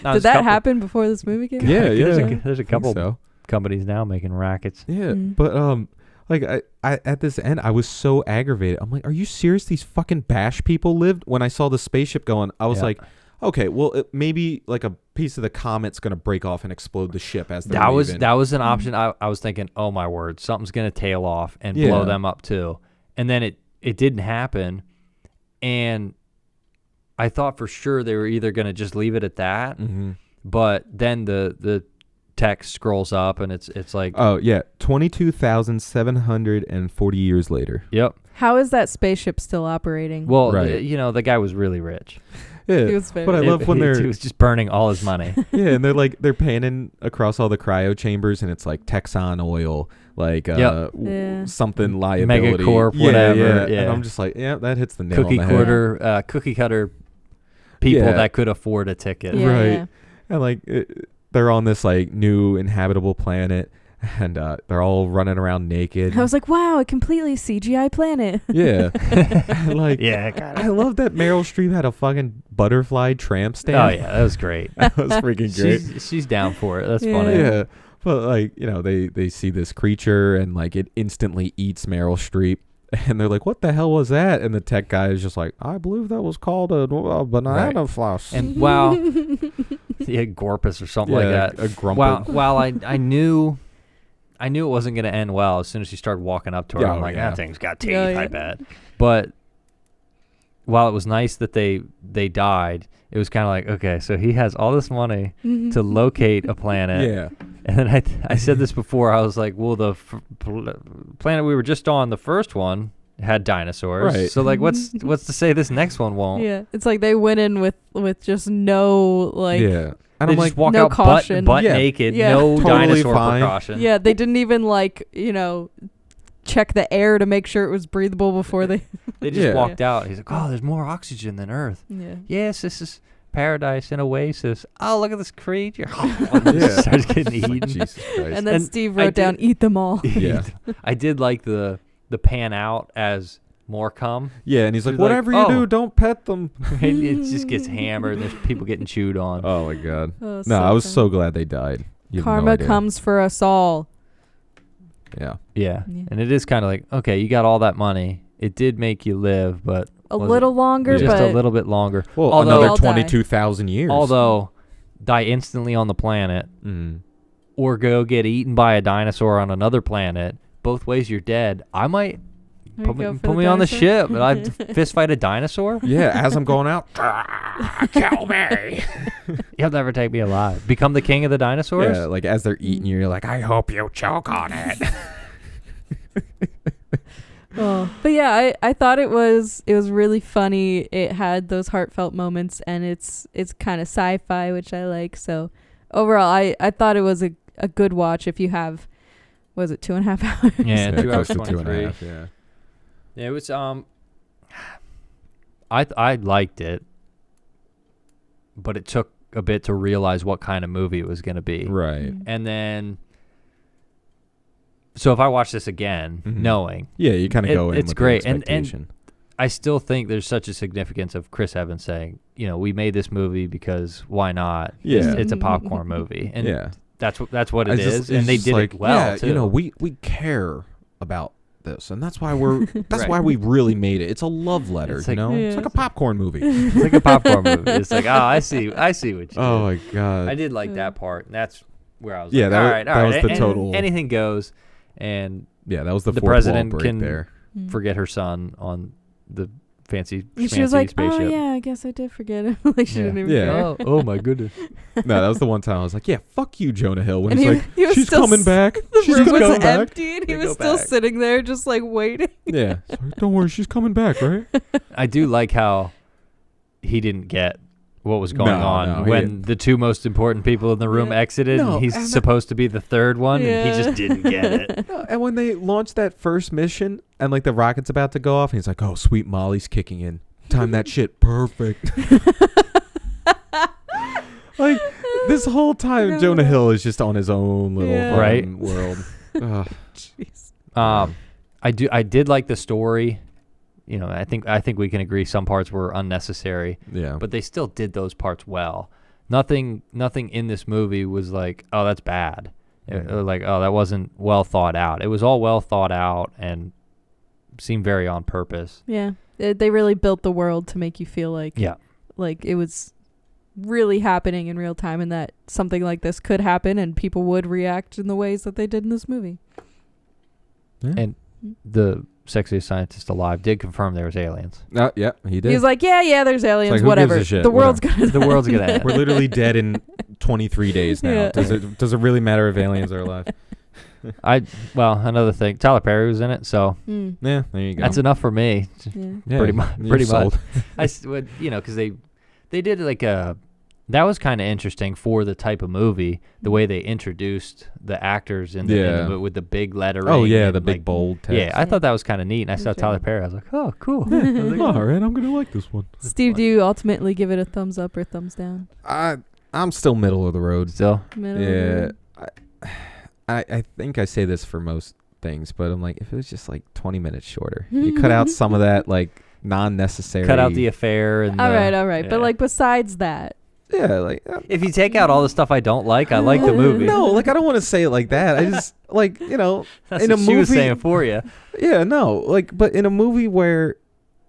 there's a that couple- happen before this movie came out? Yeah, There's yeah. There's a I think couple so. companies now making rackets. Yeah, Mm. but like I at this end, I was so aggravated. I'm like, "Are you serious? These fucking bash people lived." When I saw the spaceship going, I was Yeah. like, "Okay, well, maybe like a piece of the comet's gonna break off and explode the ship as they're That was leaving." that was an option. I was thinking, oh my word, something's gonna tail off and Yeah. blow them up too. And then it didn't happen, and I thought for sure they were either gonna just leave it at that, Mhm. but then the text scrolls up and it's like, Oh yeah, 22,740 years later. yep. How is that spaceship still operating? Well, Right. the guy was really rich. Yeah, He was very but I rich. love when he they're was just burning all his money. yeah, and they're panning across all the cryo chambers, and it's like Texon Oil, like Yep. Yeah. something liability, Megacorp, yeah, whatever, Yeah. yeah. And I'm just like, yeah, that hits the nail cookie on the head. cookie cutter people Yeah. that could afford a ticket. Yeah, Right. yeah. And like they're on this like new inhabitable planet, and they're all running around naked. I was like, wow, a completely CGI planet. yeah, And, like Yeah. I love that Meryl Streep had a fucking butterfly tramp stamp. Oh yeah, that was great. That was freaking great. She's down for it. That's Yeah. funny. Yeah, but like they see this creature and like it instantly eats Meryl Streep, And they're like, what the hell was that? And the tech guy is just like, I believe that was called a banana floss. And while yeah, Gorpus or something like that. A grumpet. While I knew it wasn't going to end well as soon as she started walking up to her. Yeah, I'm like, yeah. that thing's got teeth, Yeah, yeah. I bet. But while it was nice that they died, it was kind of like, okay, so he has all this money to locate a planet. Yeah. And then I said this before. I was like, well, the planet we were just on, the first one, had dinosaurs. Right. So, like, what's to say this next one won't? Yeah, it's like they went in with just no like. Yeah. And They I'm just like, walk no out caution. butt Yeah. naked, Yeah. no Totally dinosaur fine. precaution. Yeah, they didn't even like check the air to make sure it was breathable before they. They just Yeah. walked out. He's like, oh, there's more oxygen than Earth. Yeah. Yes, this is paradise, an oasis. Oh, look at this creature. And it just starts getting It's like, eaten. Jesus Christ. And then And Steve I wrote down, did- "Eat them all." Yeah. I did like the pan out as more come. Yeah, and he's like, He's like, whatever you "Oh." do, don't pet them. It just gets hammered. And there's people getting chewed on. Oh my god. Oh, No, I was funny. so glad they died. You have no Karma idea. comes for us all. Yeah. Yeah. Yeah. And it is kind of like, okay, you got all that money. It did make you live, but A Was little longer, just but a little bit longer. Well, Although- another All die. 22,000 years. Although, die instantly on the planet Mm. or go get eaten by a dinosaur on another planet. Both ways you're dead. I might There you put go me, for put me on the dinosaur. ship and I'd fist fight a dinosaur. Yeah, as I'm going out, kill me. You'll never take me alive. Become the king of the dinosaurs? Yeah, like as they're eating you, you're like, I hope you choke on it. Oh, but yeah, I thought it was really funny. It had those heartfelt moments, and it's kind of sci-fi, which I like. So overall, I thought it was a good watch. If you have, was it 2.5 hours? Yeah, 2 hours close to 23. 2.5, yeah. Yeah, it was I liked it, but it took a bit to realize what kind of movie it was going to be. Right. And then so if I watch this again, Mhm. knowing, Yeah, you kind of go in it's with great. the And expectation. I still think there's such a significance of Chris Evans saying, we made this movie because why not? Yeah. It's a popcorn movie. And Yeah. that's what I it just- is. And they it's did like, it well, yeah, too. we care about this, and that's why that's Right. why we really made it. It's a love letter, It's you like- know? Yeah. It's like a popcorn movie. It's like a popcorn movie. It's like, oh, I see what you did. Oh my god. I did like that part. And that's where I was Yeah, like, that all wa- right, that all was right. the and total- anything goes. And Yeah, that was the the fourth president wall break can there. Mm. forget her son on the fancy And she was schmancy like, spaceship. "Oh yeah, I guess I did forget him." Like she Yeah. didn't even Yeah. care. Oh my goodness. No, that was the one time I was like, yeah, fuck you, Jonah Hill. When And he's he- like, he was she's still coming back. The She's room gonna was come back. empty, and he They was go still back. sitting there, just like waiting. Yeah. So, don't worry, she's coming back, right? I do like how he didn't get what was going No, on no, he when didn't. the two most important people in the room Yeah. exited. No, and he's and that- supposed to be the third one, and he Yeah. just didn't get it. No, and when they launched that first mission and like the rocket's about to go off, and he's like, oh, sweet Molly's kicking in. Time that shit perfect. Like this whole time, Jonah Hill is just on his own little Yeah. Right. fucking world. Ugh. Jeez. I did like the story. I think we can agree some parts were unnecessary, Yeah. but they still did those parts well. Nothing in this movie was like, oh, that's bad. Or like, oh, that wasn't well thought out. It was all well thought out and seemed very on purpose. Yeah, they really built the world to make you feel like it was really happening in real time, and that something like this could happen, and people would react in the ways that they did in this movie. Yeah. And the sexiest scientist alive did confirm there was aliens. Yeah, he did. He was like, yeah, there's aliens, like, who whatever. gives a shit? The world's gonna The world's gonna end. We're literally dead in 23 days now. Yeah. Does it really matter if aliens are alive? Another thing, Tyler Perry was in it, so Mm, Yeah, there you go. that's enough for me. yeah. Yeah, pretty mu- you're pretty much. sold. Because they did like that was kind of interesting for the type of movie, the way they introduced the actors in the Yeah. movie with the big lettering. Oh yeah, and, the big like, bold text. Yeah, I thought that was kind of neat. And I saw Okay. Tyler Perry. I was like, oh, cool. I was like, All right, I'm gonna like this one. Steve, do you ultimately give it a thumbs up or thumbs down? I'm still middle of the road. Still, Middle of the Yeah, road? I think I say this for most things, but I'm like, if it was just like 20 minutes shorter, you cut out some of that like non-necessary. cut out the affair and All the- right. But yeah. like besides that, Yeah, like If you take out all the stuff I don't like, I like the movie. no, like I don't want to say it like that. I just like That's in what a she was movie. saying for you. Yeah, no, like but in a movie where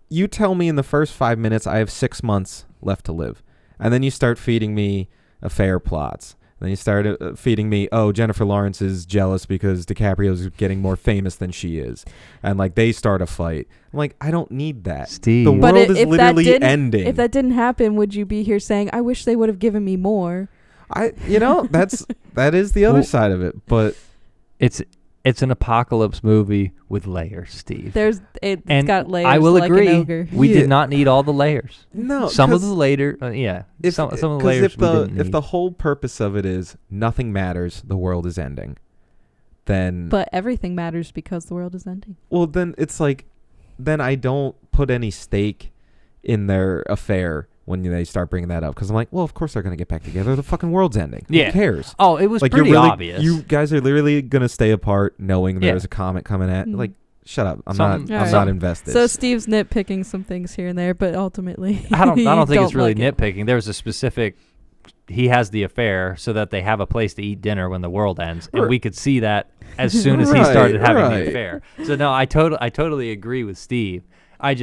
you tell me in the first 5 minutes I have 6 months left to live, and then you start feeding me affair plots. Then you start feeding me, oh, Jennifer Lawrence is jealous because DiCaprio's getting more famous than she is. And, like, they start a fight. I'm like, I don't need that. Steve. The But world is if that literally didn't- ending. If that didn't happen, would you be here saying, I wish they would have given me more? that is the other Well, side of it. But It's an apocalypse movie with layers, Steve. It's and got layers I will like agree. an ogre. We Yeah. did not need all the layers. no, Some of 'cause the later, some of the layers if we didn't if need. the whole purpose of it is nothing matters, the world is ending, then But everything matters because the world is ending. well, then it's like, then I don't put any stake in their affair when they start bringing that up, because I'm like, well, of course they're gonna get back together. The fucking world's ending. Yeah. Who cares? Oh, it was Like pretty you're really, obvious. you guys are literally gonna stay apart, knowing Yeah. there's a comet coming at. Mm. Like, shut up. I'm Some- not Alright. invested. So Steve's nitpicking some things here and there, but ultimately, I don't think it's really like it. nitpicking. There's a specific. He has the affair so that they have a place to eat dinner when the world ends, and Right. we could see that as soon as he Right, started having right. the affair. So no, I totally agree with Steve. I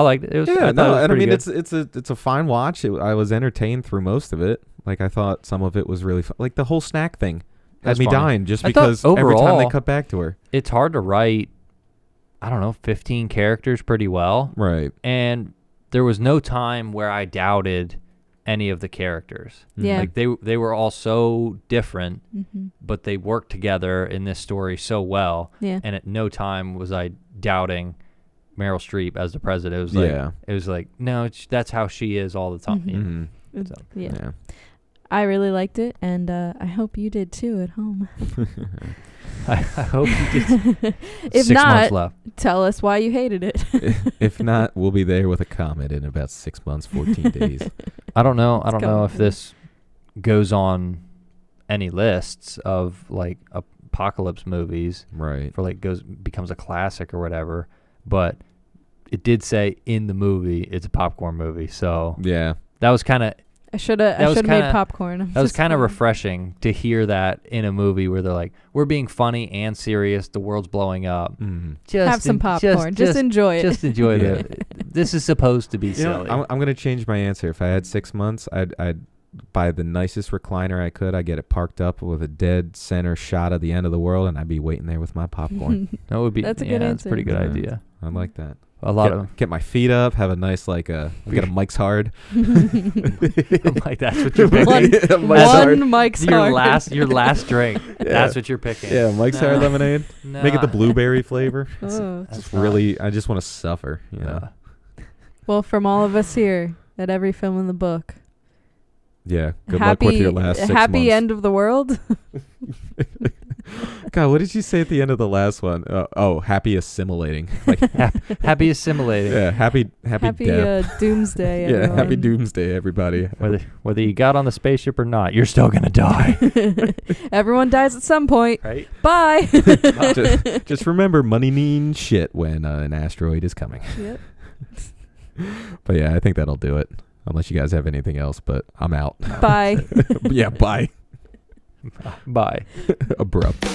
liked it. It was, I yeah, thought it no, was and I pretty mean good. it's a fine watch. I was entertained through most of it. Like I thought some of it was really fun. Like the whole snack thing had That's me funny. dying just I thought because every time they overall- cut back to her. It's hard to write. I don't know, 15 characters pretty well, Right. and there was no time where I doubted any of the characters. Yeah. Like they were all so different, Mhm. but they worked together in this story so well. Yeah. And at no time was I doubting Meryl Streep as the president. It was like, Yeah. no, that's how she is all the time. Mhm. you know? Mm-hmm. It- So, yeah. Yeah. I really liked it, and I hope you did too at home. I hope you did. If 6 not, months left. tell us why you hated it. If not, we'll be there with a comet in about 6 months, 14 days. I don't know. I don't know coming. if this goes on any lists of like apocalypse movies Right. for like becomes a classic or whatever, but it did say in the movie it's a popcorn movie, so Yeah. that was kind of I should That have was made kinda- popcorn. I'm that was just kind of kidding. refreshing to hear that in a movie where they're like, we're being funny and serious, the world's blowing up. Mm-hmm. Just Have some en- popcorn. Just enjoy it. Just enjoy Yeah. This is supposed to be You know, silly. I'm gonna change my answer. If I had 6 months, I'd buy the nicest recliner I could. I'd get it parked up with a dead center shot of the end of the world, and I'd be waiting there with my popcorn. That would be That's a good That's a pretty good answer. idea. I like that. A lot of Get my feet up, have a nice we get a Mike's Hard. I'm like, that's what you're One- picking. Mike's Hard. One Mike's your Hard. last drink. That's what you're picking. Yeah, Mike's No. Hard lemonade. Make it the blueberry flavor. Oh. That's Just not- really, I just want to suffer. You know? Well, from all of us here at Every Film in the Book, Yeah. Good luck with your last 6 months. happy end of the world. God, what did you say at the end of the last one? Happy assimilating. Like, happy assimilating. yeah, happy Happy death. doomsday. Yeah, everyone. happy doomsday, everybody. Whether you got on the spaceship or not, you're still gonna die. Everyone dies at some point. Right? Bye. just remember, money means shit when an asteroid is coming. Yep. But yeah, I think that'll do it. Unless you guys have anything else, but I'm out. Bye. Yeah, bye. Bye. Abrupt.